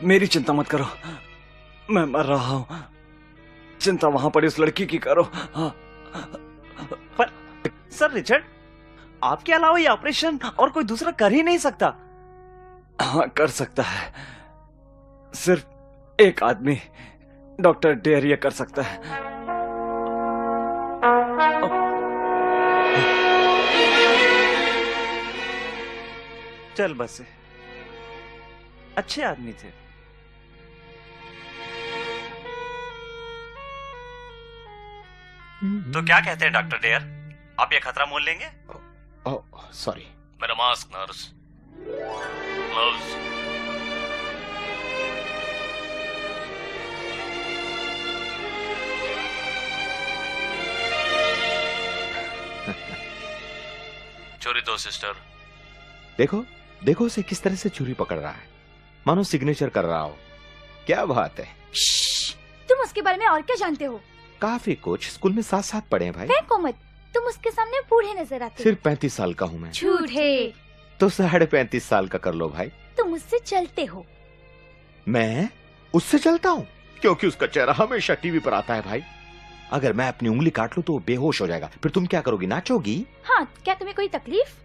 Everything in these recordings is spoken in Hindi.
मेरी चिंता मत करो, मैं मर रहा हूं। चिंता वहां पर इस लड़की की करो। पर सर रिचर्ड, आपके अलावा ये ऑपरेशन और कोई दूसरा कर ही नहीं सकता। हाँ, कर सकता है। सिर्फ एक आदमी, डॉक्टर डेयर, ये कर सकता है। चल बस, अच्छे आदमी थे। तो क्या कहते हैं डॉक्टर डेयर, आप ये खतरा मोल लेंगे? Oh sorry. मेरा मास्क, नर्स, ग्लव्स। चोरी दो सिस्टर। देखो देखो उसे किस तरह से छुरी पकड़ रहा है, मानो सिग्नेचर कर रहा हो। क्या बात है। तुम उसके बारे में और क्या जानते हो? काफी कुछ, स्कूल में साथ साथ पढ़े हैं भाई। फेंको मत, तुम उसके सामने बूढ़े नजर आते हो। सिर्फ 35 साल का हूँ मैं। झूठ है। तो 35.5 साल का कर लो भाई। तुम उससे चलते हो। मैं उससे चलता हूँ क्योंकि उसका चेहरा हमेशा टीवी पर आता है भाई। अगर मैं अपनी उंगली काट लूं तो वो बेहोश हो जाएगा, फिर तुम क्या करोगी, नाचोगी? हाँ, क्या तुम्हें कोई तकलीफ?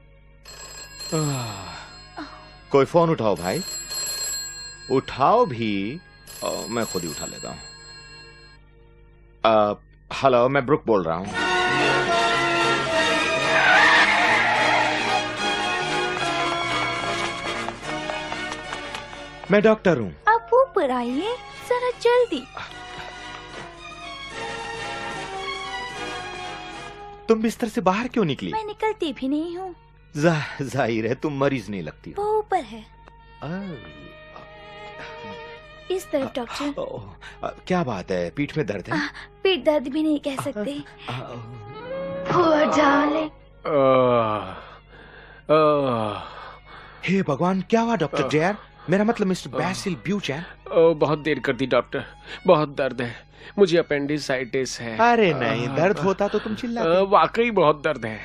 कोई फोन उठाओ भाई, उठाओ भी। मैं खुद ही उठा लेता हूँ। हेलो, मैं ब्रुक बोल रहा हूँ। मैं डॉक्टर हूँ। आप ऊपर आइए जरा जल्दी। तुम बिस्तर से बाहर क्यों निकली? मैं निकलती भी नहीं हूँ। जाहिर है तुम मरीज नहीं लगती हो। वो ऊपर है। इस तरफ डॉक्टर। क्या बात है, पीठ में दर्द है? पीठ दर्द भी नहीं कह सकते। Poor darling। हे भगवान, क्या हुआ डॉक्टर डेयर? मेरा मतलब मिस्टर बैसिल ब्यूचैन। बहुत देर कर दी डॉक्टर, बहुत दर्द है, मुझे अपेंडिसाइटिस है। अरे नहीं, दर्द होता तो तुम चिल्लाते। वाकई बहुत दर्द है।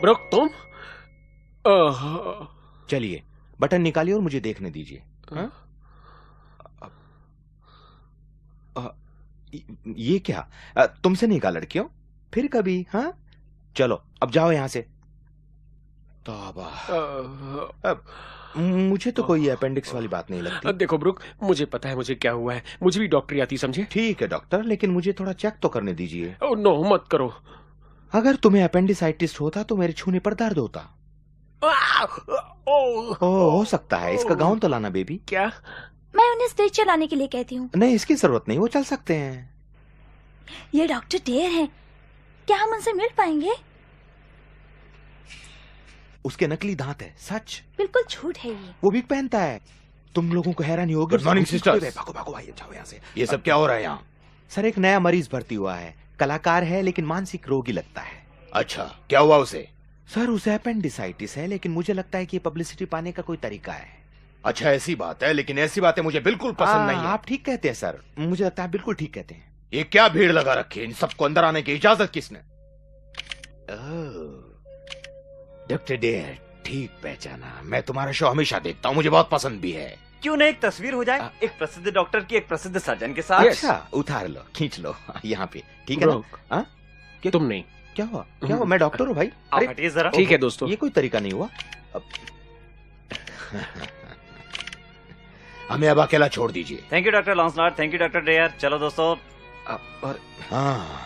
ब्रुक, तुम? चलिए बटन निकालिए और मुझे देखने दीजिए। ये क्या, तुमसे नहीं कहा लड़कियों? फिर कभी? हाँ चलो अब जाओ यहां से। तौबा। मुझे तो कोई अपेंडिक्स वाली बात नहीं लगती। देखो ब्रुक, मुझे पता है मुझे क्या हुआ है, मुझे भी डॉक्टरी आती, समझे? ठीक है डॉक्टर, लेकिन मुझे थोड़ा चेक तो करने दीजिए। नो मत करो। अगर तुम्हें अपेंडिसाइटिस होता तो मेरे छूने पर दर्द होता। हो सकता है। इसका गाउन तो लाना बेबी। क्या? मैं उन्हें स्टेज चलाने के लिए कहती हूँ। नहीं, इसकी जरूरत नहीं, वो चल सकते हैं। ये डॉक्टर डेयर हैं, क्या हम उनसे मिल पाएंगे? उसके नकली दांत है, सच। बिल्कुल झूठ है ये। वो भी पहनता है। तुम लोगों को हैरानी होगी। Good morning sisters. भागो भागो भाई, जाओ यहाँ से। ये सब क्या हो रहा है यहाँ? सर, एक नया मरीज भर्ती हुआ है। कलाकार है लेकिन मानसिक रोगी लगता है। अच्छा, क्या हुआ उसे? सर उसे अपेंडिसाइटिस है, लेकिन मुझे लगता है कि पब्लिसिटी पाने का कोई तरीका है। अच्छा ऐसी बात है, लेकिन ऐसी बातें मुझे बिल्कुल पसंद नहीं है। आप ठीक कहते हैं सर, मुझे लगता है बिल्कुल ठीक कहते हैं। ये क्या भीड़ लगा रखी है? इन सबको अंदर आने की इजाजत किसने? डॉक्टर डेयर, ठीक पहचाना। मैं तुम्हारा शो हमेशा देखता हूँ, मुझे बहुत पसंद भी है। क्यों ना एक तस्वीर हो जाए, एक प्रसिद्ध डॉक्टर की एक प्रसिद्ध सर्जन के साथ। अच्छा उतार लो, खींच लो यहाँ पे, ठीक है ना? हाँ? तुम नहीं। क्या हुआ? क्या हुआ? मैं डॉक्टर हूँ भाई। आप हटिए जरा। ठीक है दोस्तों, ये कोई तरीका नहीं हुआ। हमें अब अकेला छोड़ दीजिए। Thank you doctor Lancelot, thank you doctor Dare. चलो दोस्तों। हाँ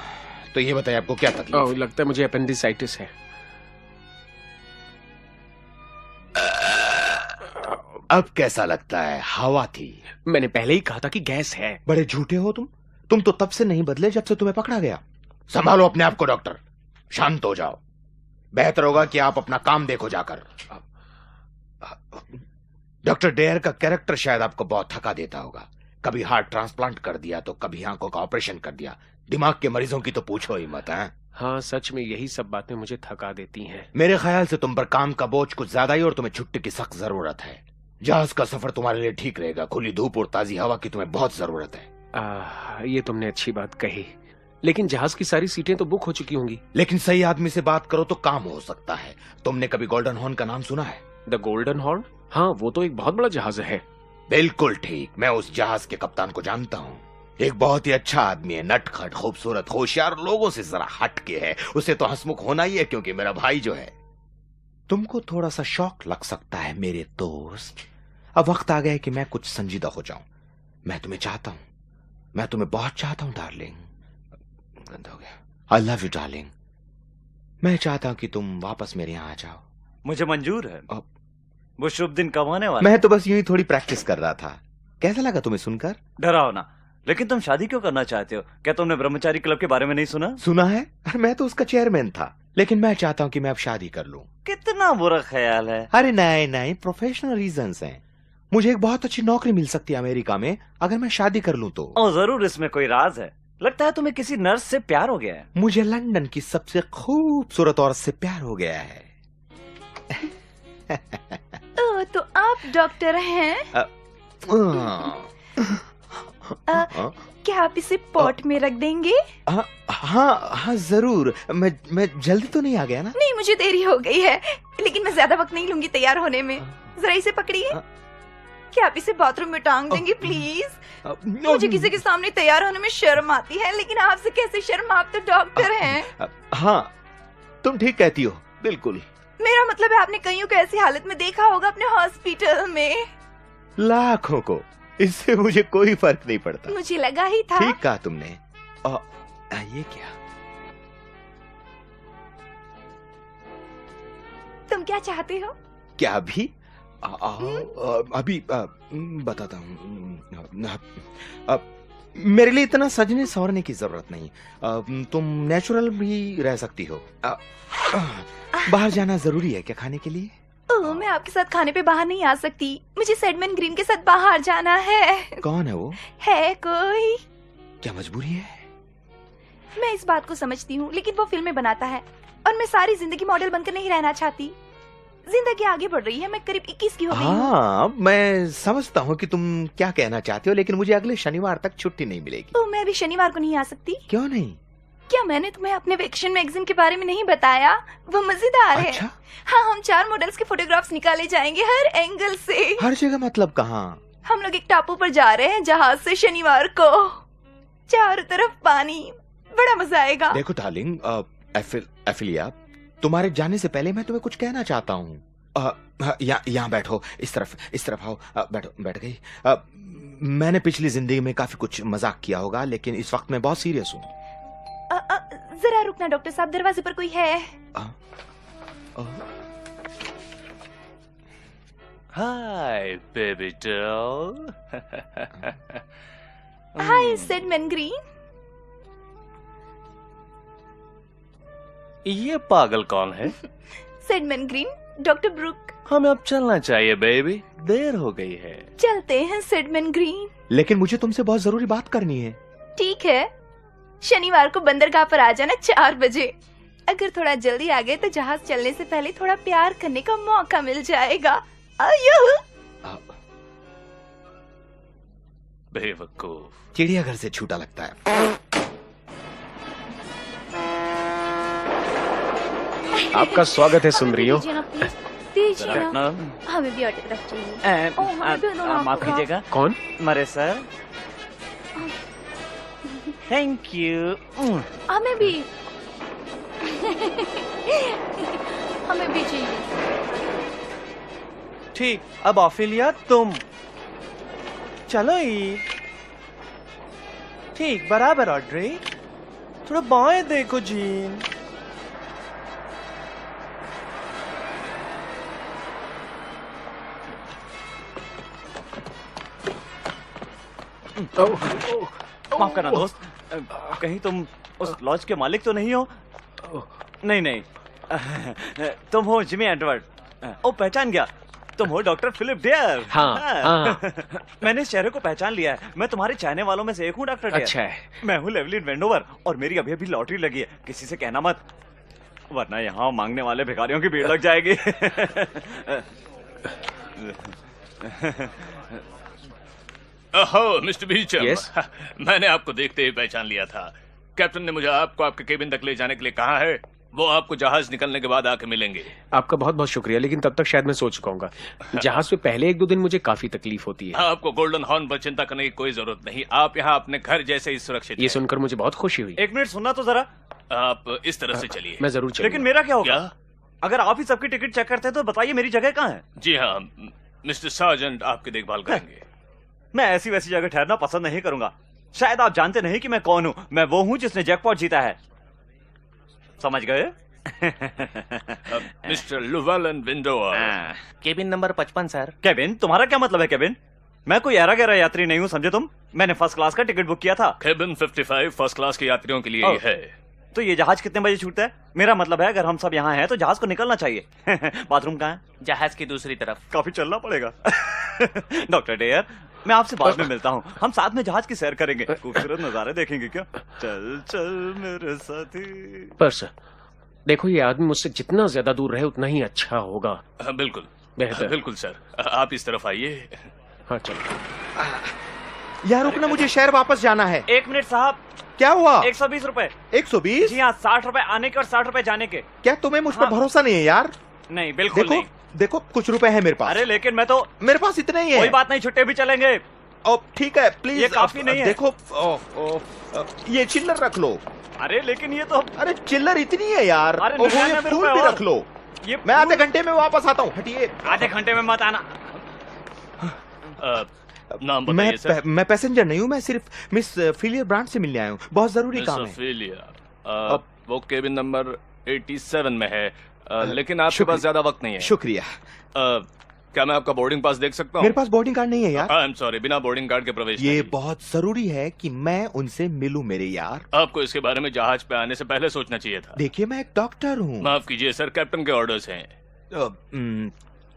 तो ये बताइए आपको क्या तकलीफ है? लगता है मुझे अपेंडिसाइटिस है। अब कैसा लगता है? हवा थी। मैंने पहले ही कहा था कि गैस है। बड़े झूठे हो तुम तो तब से नहीं बदले जब से तुम्हें पकड़ा गया। संभालो अपने आप को डॉक्टर, शांत हो जाओ। बेहतर होगा कि आप अपना काम देखो जाकर। डॉक्टर डेयर का कैरेक्टर शायद आपको बहुत थका देता होगा। कभी हार्ट ट्रांसप्लांट कर दिया तो कभी आंखों का ऑपरेशन कर दिया। दिमाग के मरीजों की तो पूछो ही मत है। हाँ सच में यही सब बातें मुझे थका देती हैं। मेरे ख्याल से तुम पर काम का बोझ कुछ ज्यादा ही और तुम्हें छुट्टी की सख्त जरूरत है। जहाज का सफर तुम्हारे लिए ठीक रहेगा। खुली धूप और ताजी हवा की तुम्हें बहुत जरूरत है। ये तुमने अच्छी बात कही, लेकिन जहाज की सारी सीटें तो बुक हो चुकी होंगी। लेकिन सही आदमी से बात करो तो काम हो सकता है। तुमने कभी गोल्डन हॉर्न का नाम सुना है? The golden horn? हाँ वो तो एक बहुत बड़ा जहाज है। बिल्कुल ठीक, मैं उस जहाज के कप्तान को जानता हूँ। एक बहुत ही अच्छा आदमी है, नटखट, खूबसूरत, होशियार, लोगों से जरा हटके है। उसे तो हंसमुख होना ही है क्योंकि मेरा भाई जो है। तुमको थोड़ा सा शौक लग सकता है मेरे दोस्त। अब वक्त आ गया है कि मैं कुछ संजीदा हो जाऊं। मैं तुम्हें चाहता हूं, मैं तुम्हें बहुत चाहता हूं डार्लिंग। गंदा हो गया। I love you darling. मैं चाहता हूं कि तुम वापस मेरे यहाँ आ जाओ। मुझे मंजूर है। वो शुभ दिन कब आने वाला? मैं तो बस यूं ही थोड़ी प्रैक्टिस कर रहा था। कैसा लगा तुम्हें सुनकर? डराओ ना। लेकिन तुम शादी क्यों करना चाहते हो? क्या तुमने ब्रह्मचारी क्लब के बारे में नहीं सुना? सुना है, मैं तो उसका चेयरमैन था। लेकिन मैं चाहता हूं कि मैं अब शादी कर लूं। कितना बुरा ख्याल है। अरे नहीं नहीं, प्रोफेशनल रीजंस हैं। मुझे एक बहुत अच्छी नौकरी मिल सकती है अमेरिका में अगर मैं शादी कर लूं तो। ओ जरूर, इसमें कोई राज है। लगता है तुम्हें किसी नर्स से प्यार हो गया है। मुझे लंदन की सबसे खूबसूरत औरत से प्यार हो गया है। ओह, तो आप डॉक्टर हैं? क्या आप इसे पॉट में रख देंगे? हाँ जरूर। मैं जल्दी तो नहीं आ गया ना? नहीं, मुझे देरी हो गई है, लेकिन मैं ज्यादा वक्त नहीं लूंगी तैयार होने में। जरा इसे पकड़िए। क्या आप इसे बाथरूम में टांग देंगे प्लीज? मुझे किसी के सामने तैयार होने में शर्म आती है, लेकिन आपसे कैसे शर्म? आप तो डॉक्टर हैं। हाँ तुम ठीक कहती हो, बिल्कुल। मेरा मतलब है आपने कईयों को ऐसी हालत में देखा होगा अपने हॉस्पिटल में। लाखों को, इससे मुझे कोई फर्क नहीं पड़ता। मुझे लगा ही था। ठीक कहा तुमने। ये क्या? तुम क्या चाहते हो? क्या अभी? अभी बताता हूँ। मेरे लिए इतना सजने संवरने की जरूरत नहीं। तुम नेचुरल भी रह सकती हो। बाहर जाना जरूरी है क्या खाने के लिए? ओह, मैं आपके साथ खाने पे बाहर नहीं आ सकती। मुझे सेडमैन ग्रीन के साथ बाहर जाना है। कौन है वो? है कोई? क्या मजबूरी है? मैं इस बात को समझती हूँ, लेकिन वो फिल्में बनाता है और मैं सारी जिंदगी मॉडल बनकर नहीं रहना चाहती। जिंदगी आगे बढ़ रही है, मैं करीब 21 की हो गई हूँ। हाँ मैं समझता हूँ कि तुम क्या कहना चाहते हो, लेकिन मुझे अगले शनिवार तक छुट्टी नहीं मिलेगी। ओह, मैं भी शनिवार को नहीं आ सकती। क्यों नहीं? क्या मैंने तुम्हें अपने वेकेशन मैगजीन के बारे में नहीं बताया? वो मजेदार है। अच्छा? हाँ, हम 4 मॉडल्स के फोटोग्राफ्स निकाले जाएंगे हर एंगल से। हर जगह मतलब कहाँ? हम लोग एक टापू पर जा रहे हैं जहाज से शनिवार को। चारों तरफ पानी, बड़ा मजा आएगा। देखो डार्लिंग, एफिलिया, तुम्हारे जाने से पहले मैं तुम्हें कुछ कहना चाहता हूँ। यहाँ बैठो, इस तरफ आओ। बैठ गई। मैंने पिछली जिंदगी में काफी कुछ मजाक किया होगा, लेकिन इस वक्त मैं बहुत सीरियस हूँ। जरा रुकना डॉक्टर साहब, दरवाजे पर कोई है। Hi baby doll. Hi Sedman Green. ये पागल कौन है? Sedman Green, doctor Brook. हमें अब चलना चाहिए बेबी, देर हो गई है। चलते हैं सेडमैन ग्रीन। लेकिन मुझे तुमसे बहुत जरूरी बात करनी है। ठीक है, शनिवार को बंदरगाह पर आ जाना 4 बजे। अगर थोड़ा जल्दी आ गए तो जहाज चलने से पहले थोड़ा प्यार करने का मौका मिल जाएगा। आयो। बेवकूफ। चिड़ियाघर से छूटा लगता है। आपका स्वागत है सुंदरियों। दीजिए ना, हमें भी ऑटोग्राफ चाहिए। माफ कीजिएगा। कौन? मरे सर। Thank you. हमें भी हमें भी चाहिए। ठीक, अब ऑफिलिया तुम चलो ही। ठीक, बराबर ऑड्रे। थोड़ा बाएं देखो जीन। माफ करना दोस्त, कहीं तुम उस लॉज के मालिक तो नहीं हो? नहीं नहीं, तुम हो जिमी एडवर्ड। ओ, पहचान गया, तुम हो डॉक्टर फिलिप डेयर। हाँ। मैंने इस चेहरे को पहचान लिया है। मैं तुम्हारे चाहने वालों में से एक हूँ डॉक्टर डेयर। अच्छा है। मैं हूँ लेवलिन वेंडोवर और मेरी अभी अभी लॉटरी लगी है। किसी से कहना मत, वरना यहाँ मांगने वाले भिखारियों की भीड़ लग जाएगी। ओहो मिस्टर बीचम। Yes? मैंने आपको देखते ही पहचान लिया था। कैप्टन ने मुझे आपको आपके केबिन तक ले जाने के लिए कहा है। वो आपको जहाज निकलने के बाद आके मिलेंगे। आपका बहुत बहुत शुक्रिया, लेकिन तब तक शायद मैं सो चुका हूँगा। जहाज पे पहले 1-2 दिन मुझे काफी तकलीफ होती है। आपको गोल्डन हॉर्न पर चिंता करने की कोई जरूरत नहीं। आप यहाँ अपने घर जैसे ही सुरक्षित ये हैं। सुनकर मुझे बहुत खुशी हुई। एक मिनट सुनना तो जरा। आप इस तरह से चलिए। मैं जरूर चलूंगा। लेकिन मेरा क्या होगा? क्या? अगर आप ही सबकी टिकट चेक करते हैं तो बताइए मेरी जगह कहाँ है? जी हाँ, मिस्टर सार्जेंट आपकी देखभाल करेंगे। मैं ऐसी वैसी जगह ठहरना पसंद नहीं करूंगा। शायद आप जानते नहीं कि मैं कौन हूँ। मैं वो हूँ जिसने जैकपॉट जीता है। समझ गए? मिस्टर लुवेलन विंडोवर। Cabin number 55 sir. केबिन? तुम्हारा क्या मतलब है केबिन? मैं कोई ऐरा गैरा यात्री नहीं हूँ, समझे तुम? मैंने फर्स्ट क्लास का टिकट बुक किया था। केबिन 55 फर्स्ट क्लास के यात्रियों के लिए ही है। तो ये जहाज कितने बजे छूटता है? मेरा मतलब है अगर हम सब यहाँ हैं तो जहाज को निकलना चाहिए। बाथरूम कहाँ है? जहाज की दूसरी तरफ। काफी चलना पड़ेगा। डॉक्टर डेयर, मैं आपसे बाद में मिलता हूँ। हम साथ में जहाज की सैर करेंगे, खूबसूरत नजारे देखेंगे। क्या? चल चल मेरे साथी। पर सर देखो, ये आदमी मुझसे जितना ज्यादा दूर रहे उतना ही अच्छा होगा। बिल्कुल बेहतर। बिल्कुल सर, आप इस तरफ आइए। हाँ चलो। यार रुकना, मुझे शहर वापस जाना है। 1 मिनट साहब। क्या हुआ? 120 रुपए। 120? जी हाँ, 60 रुपए आने के और 60 रुपए जाने के। क्या तुम्हें मुझ पर भरोसा नहीं है यार? नहीं, बिल्कुल देखो नहीं। देखो, कुछ रुपए है मेरे पास। अरे लेकिन मैं तो, मेरे पास इतने ही है। कोई बात नहीं, छुट्टे भी चलेंगे। ठीक है, प्लीज। ये काफी नहीं है। देखो, ये चिल्लर रख लो। अरे लेकिन ये तो, अरे चिल्लर इतनी है यार। अरे ओहो, ये 99 फूल रुपए भी और। रख लो। ये मैं आधे घंटे में वापस आता हूँ, हटिए। आधे घंटे में मत आना। नाम बताइए सर। मैं पैसेंजर नहीं हूँ, मैं सिर्फ मिस फिलियर ब्रांड से मिलने आया हूँ। बहुत जरूरी काम है। फिलिया, वो केबिन नंबर 87 में है। लेकिन आपके पास ज्यादा वक्त नहीं है। शुक्रिया। क्या मैं आपका बोर्डिंग पास देख सकता हूँ? मेरे पास बोर्डिंग कार्ड नहीं है यार। आई एम सॉरी, बिना बोर्डिंग कार्ड के प्रवेश ये नहीं। बहुत जरूरी है कि मैं उनसे मिलूं मेरे यार। आपको इसके बारे में जहाज पे आने से पहले सोचना चाहिए था। देखिए, मैं एक डॉक्टर हूँ। माफ कीजिए सर, कैप्टन के ऑर्डर्स हैं।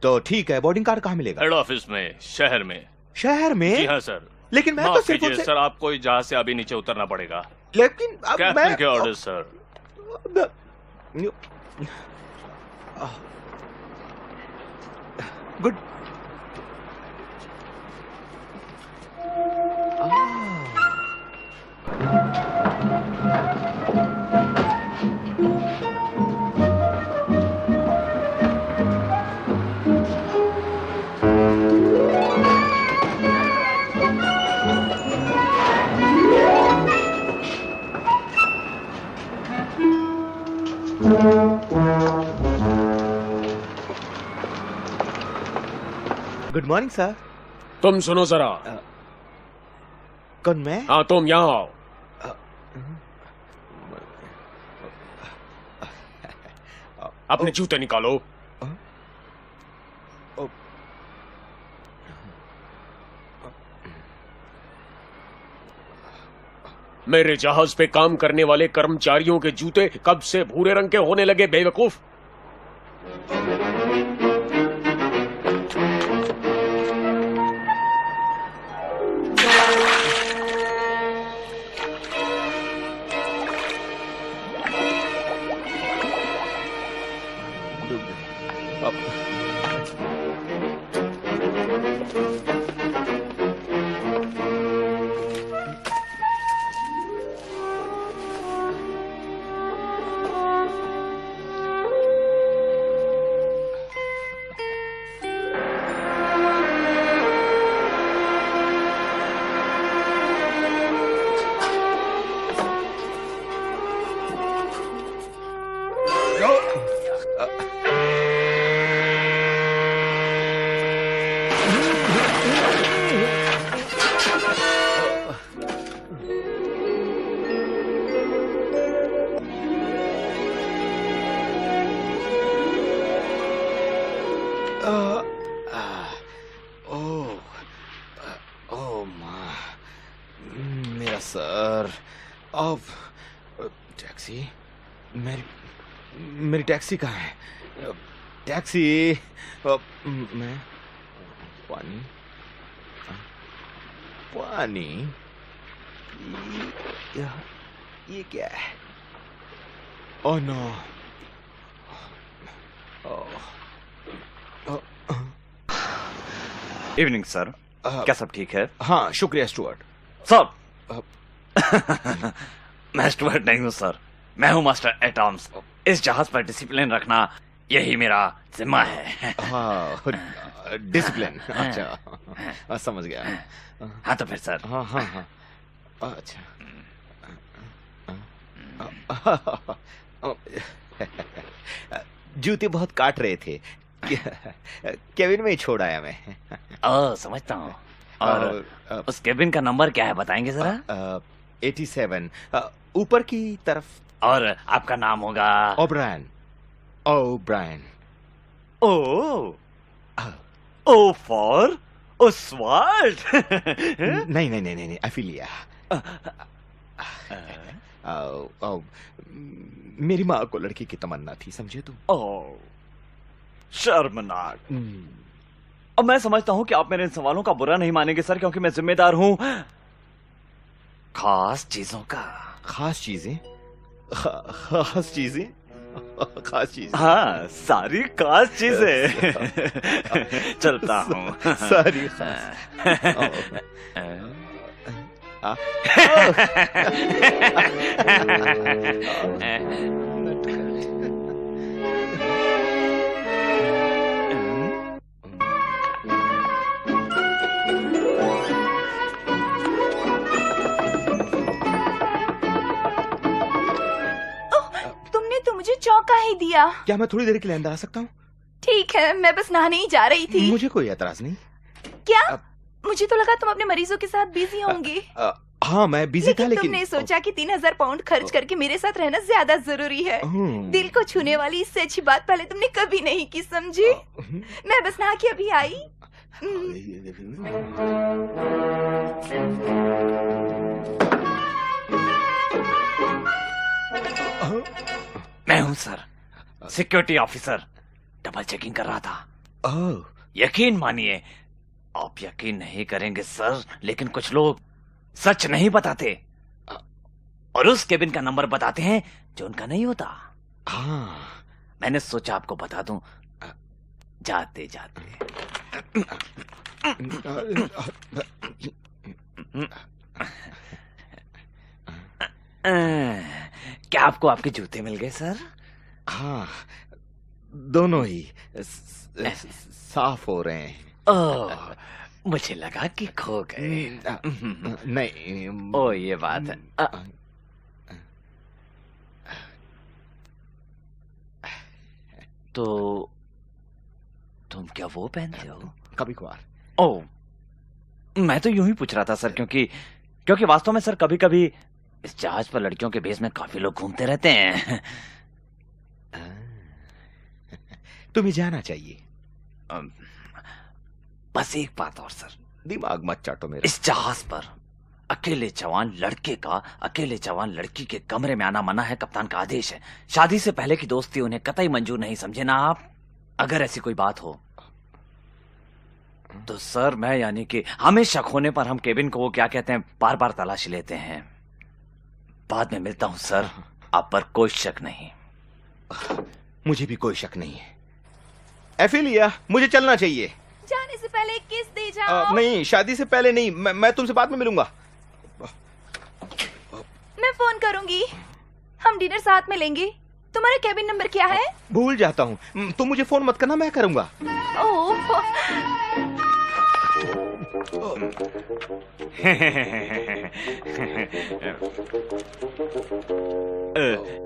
तो ठीक है, बोर्डिंग कार्ड कहाँ मिलेगा? हेड ऑफिस में, शहर में। शहर में? जी हाँ सर। लेकिन मैं तो माफ सिर्फ कीजिए उनसे। सर, आपको इस जहाज से अभी नीचे उतरना पड़ेगा। लेकिन अब कैप्टन मैं के orders sir. Good. Good morning sir. तुम सुनो जरा। कौन, मैं? हाँ तुम यहाँ आओ। अपने जूते निकालो। मेरे जहाज पे काम करने वाले कर्मचारियों के जूते कब से भूरे रंग के होने लगे बेवकूफ? मेरा सर। अब टैक्सी, मेरी टैक्सी कहाँ है? टैक्सी। मैं पानी पानी ये क्या है? Oh no. इवनिंग सर, क्या सब ठीक है? हाँ शुक्रिया स्टुअर्ट। सर मैं स्टुअर्ट नहीं हूँ सर, मैं हूँ मास्टर एट आर्म्स। इस जहाज पर डिसिप्लिन रखना यही मेरा जिम्मा है। हाँ डिसिप्लिन। अच्छा समझ गया। हाँ तो फिर सर। हाँ हाँ हाँ अच्छा। जूते बहुत काट रहे थे, केबिन में ही छोड़ आया मैं। समझता हूँ। और उस केबिन का नंबर क्या है बताएंगे जरा? 87 ऊपर की तरफ। और आपका नाम होगा? O'Brien. O'Brien. O for Oswald. नहीं नहीं नहीं नहीं अफिलिया। मेरी माँ को लड़की की तमन्ना थी, समझे तुम? ओह शर्मनाक। अब मैं समझता हूँ कि आप मेरे इन सवालों का बुरा नहीं मानेंगे सर, क्योंकि मैं जिम्मेदार हूँ खास चीजों का। खास चीजें? खास चीजें? खास चीजें? हाँ सारी खास चीजें। चलता हूँ। सारी खास। तुमने तो मुझे चौंका ही दिया। क्या मैं थोड़ी देर के लिए अंदर आ सकता हूँ? ठीक है, मैं बस नहाने ही जा रही थी। मुझे कोई एतराज नहीं। क्या? मुझे तो लगा तुम अपने मरीजों के साथ बिजी होंगे। हाँ मैं बिजी था, लेकिन तुमने सोचा कि 3000 पाउंड खर्च करके मेरे साथ रहना ज्यादा जरूरी है। दिल को छूने वाली इससे अच्छी बात पहले तुमने कभी नहीं की, समझी? मैं बस नहा के अभी आई। मैं हूँ sir, security officer. Double checking कर रहा था। यकीन मानिए, आप यकीन नहीं करेंगे सर, लेकिन कुछ लोग सच नहीं बताते और उस केबिन का नंबर बताते हैं जो उनका नहीं होता। हाँ मैंने सोचा आपको बता दूं जाते जाते। क्या आपको आपके जूते मिल गए सर? हाँ दोनों ही साफ हो रहे हैं। ओह मुझे लगा कि खो गए। नहीं। ओ ये बात है। तो तुम क्या वो पहनते हो? कभी कभार। ओह मैं तो यूं ही पूछ रहा था सर, क्योंकि वास्तव में सर कभी कभी इस जहाज पर लड़कियों के भेष में काफी लोग घूमते रहते हैं। तुम्हें जाना चाहिए। बस एक बात और सर, दिमाग मत चाटो मेरा। इस जहाज पर अकेले जवान लड़के का अकेले जवान लड़की के कमरे में आना मना है। कप्तान का आदेश है। शादी से पहले की दोस्ती उन्हें कतई मंजूर नहीं, समझे ना आप? अगर ऐसी कोई बात हो तो सर मैं यानी कि हमें शक होने पर हम केबिन को वो क्या कहते हैं बार बार तलाशी लेते हैं। बाद में मिलता हूं सर, आप पर कोई शक नहीं। मुझे भी कोई शक नहीं है। एफिलिया, मुझे चलना चाहिए। जाने से पहले एक किस दे जाओ। नहीं, शादी से पहले नहीं, मैं तुमसे बाद में मिलूंगा। मैं फोन करूंगी, हम डिनर साथ में लेंगे। तुम्हारा केबिन नंबर क्या है? भूल जाता हूँ, तुम मुझे फोन मत करना, मैं करूंगा। ओह,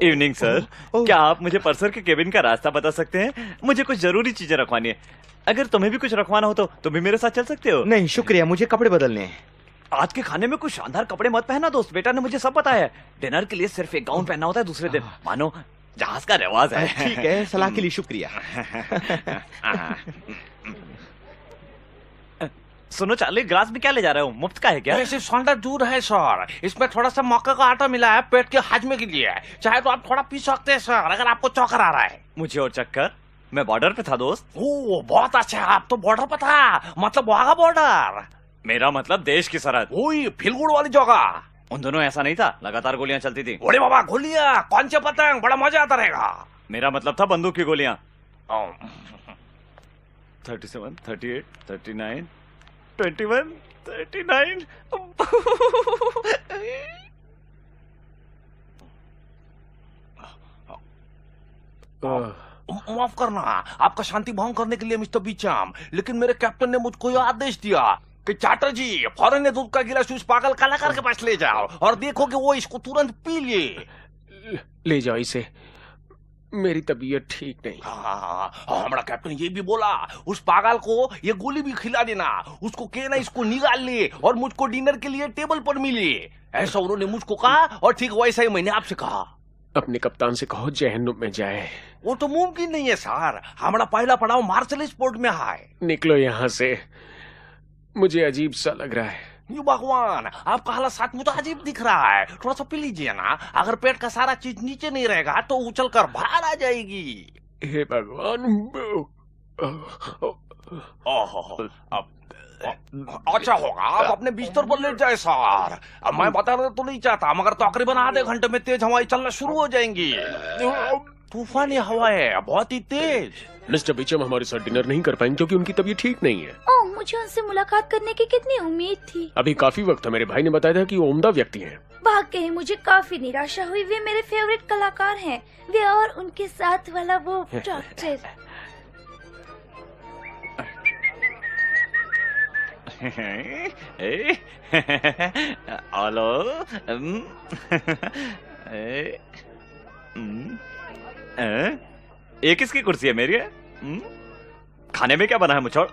इवनिंग सर, क्या आप मुझे परसर के केबिन का रास्ता बता सकते हैं? मुझे कुछ जरूरी चीजें रखवानी है। अगर तुम्हें भी कुछ रखवाना हो तो तुम भी मेरे साथ चल सकते हो। नहीं शुक्रिया, मुझे कपड़े बदलने हैं। आज के खाने में कुछ शानदार कपड़े मत पहना दोस्त, बेटा ने मुझे सब बताया है। डिनर के लिए सिर्फ एक गाउन पहनना होता है दूसरे दिन, मानो जहाज का रिवाज है। ठीक है, सलाह के लिए शुक्रिया। सुनो चार्ली, ग्लास में क्या ले जा रहे हो? मुफ्त का है क्या? ऐसे सौंदर्य दूर है सर, इसमें थोड़ा सा मक्का का आटा मिला है पेट के हाजमे के लिए। चाहे तो आप थोड़ा पी सकते हैं सर, अगर आपको चक्कर आ रहा है। मुझे और चक्कर? मैं बॉर्डर पे था दोस्त। ओह बहुत अच्छा, आप तो बॉर्डर पर था, मतलब वाघा बॉर्डर। मेरा मतलब देश की सरहद। वही फिलगुड़ वाली जगह। उन दोनों ऐसा नहीं था, लगातार गोलियां चलती थी। अरे बाबा गोलियां, कौन से पतंग, बड़ा मजा आता रहेगा। मेरा मतलब था बंदूक की गोलियां। 37, 38, 39, 21, 39। माफ करना, आपका शांति भंग करने के लिए मिस्टर बीचम, लेकिन मेरे कैप्टन ने मुझको यह आदेश दिया कि चैटर्जी फौरन ये दूध का गिलास उस पागल कलाकार के पास ले जाओ और देखो कि वो इसको तुरंत पी ले जाओ इसे, मेरी तबीयत ठीक नहीं। हाँ, हमारा कैप्टन ये भी बोला उस पागल को ये गोली भी खिला देना, उसको कहना इसको निकाल ले और मुझको डिनर के लिए टेबल पर मिले। ऐसा उन्होंने मुझको कहा और ठीक वैसा ही मैंने आपसे कहा। अपने कप्तान से कहो जहन्नुम में जाए। वो तो मुमकिन नहीं है सर, हमारा पहला पड़ाव मार्शल स्पोर्ट में है। निकलो यहाँ से, मुझे अजीब सा लग रहा है। ये भगवान, आपका हालत साथ में तो अजीब दिख रहा है, थोड़ा सा पी लीजिए ना। अगर पेट का सारा चीज नीचे नहीं रहेगा तो उछल कर बाहर आ जाएगी। हे भगवान, अच्छा होगा आप अपने बिस्तर पर लेट जाए सर। अब मैं बताना तो नहीं चाहता, मगर तकरीबन आधे घंटे में तेज हवाएं चलना शुरू हो जाएंगी। तूफानी हवा है, बहुत ही तेज। मिस्टर बीचम हमारे साथ डिनर नहीं कर पाएंगे क्योंकि उनकी तबीयत ठीक नहीं है। ओह, मुझे उनसे मुलाकात करने की कितनी उम्मीद थी। अभी काफी वक्त है, मेरे भाई ने बताया था कि वो उम्दा व्यक्ति हैं। वाकई मुझे काफी निराशा हुई, वे मेरे फेवरेट कलाकार हैं, वे और उनके साथ वाला वो डॉक्टर। हेलो, ये किसकी कुर्सी है? मेरी है। खाने में क्या बना है मुछोड़?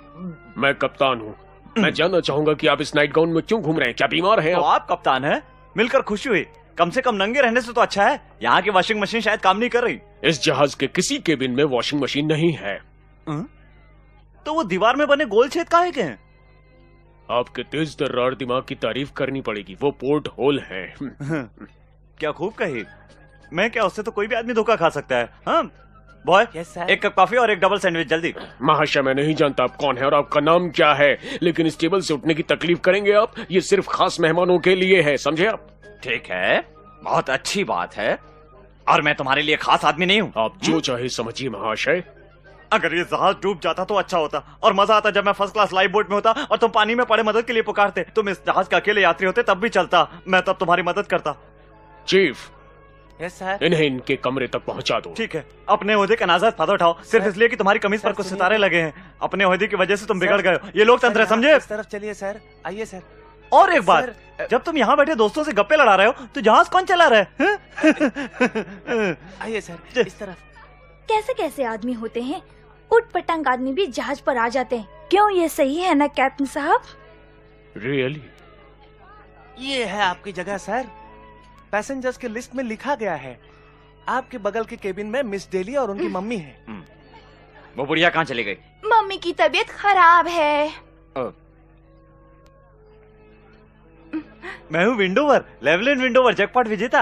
मैं कप्तान हूँ, मैं जानना चाहूंगा कि आप इस नाइट गाउन में क्यों घूम रहे हैं, क्या बीमार हैं? तो आप कप्तान हैं, मिलकर खुशी हुई। कम से कम नंगे रहने से तो अच्छा है। यहाँ की वॉशिंग मशीन शायद काम नहीं कर रही। इस जहाज के किसी केबिन में वॉशिंग मशीन नहीं है। तो वो दीवार में बने गोल छेद काहे के हैं? आपके तेज तर्रार दिमाग की तारीफ करनी पड़ेगी, वो पोर्ट होल है। क्या खूब कही। मैं क्या, उससे तो कोई भी आदमी धोखा खा सकता है। हाँ बॉय, एक कप कॉफी और एक डबल सैंडविच जल्दी। महाशय, मैं नहीं जानता आप कौन है और आपका नाम क्या है, लेकिन इस टेबल से उठने की तकलीफ करेंगे आप, ये सिर्फ खास मेहमानों के लिए है, समझे आप? ठीक है, बहुत अच्छी बात है, और मैं तुम्हारे लिए खास आदमी नहीं हूँ। आप जो चाहे समझिए महाशय। अगर ये जहाज डूब जाता तो अच्छा होता, और मजा आता जब मैं फर्स्ट क्लास लाइफ बोट में होता और तुम पानी में पड़े मदद के लिए पुकारते। तुम इस जहाज के अकेले यात्री होते तब भी चलता, मैं तब तुम्हारी मदद करता। Chief, yes sir. इन्हें इनके कमरे तक पहुंचा दो। ठीक है, अपने ओहदे का नाजायज फायदा उठाओ सिर्फ इसलिए कि तुम्हारी कमीज पर कुछ सितारे लगे हैं। अपने ओहदे की वजह से तुम बिगड़ गए हो, ये लोकतंत्र है, समझे? इस तरफ चलिए सर, आइए सर। और एक बात, जब तुम यहाँ बैठे दोस्तों से गप्पे लड़ा रहे हो तो जहाज कौन चला रहा है? आइए सर, इस तरफ। कैसे कैसे आदमी होते हैं, उठ पटांग आदमी भी जहाज पर आ जाते हैं। क्यों, ये सही है ना कैप्टन साहब? रियली? ये है आपकी जगह सर, पैसेंजर्स की लिस्ट में लिखा गया है। आपके बगल के केबिन में मिस डेली और उनकी मम्मी है। वो बुढ़िया कहाँ चली गई? मम्मी की तबीयत खराब है। मैं हूँ विंडोवर, लेवलिन विंडोवर, जैकपॉट विजेता।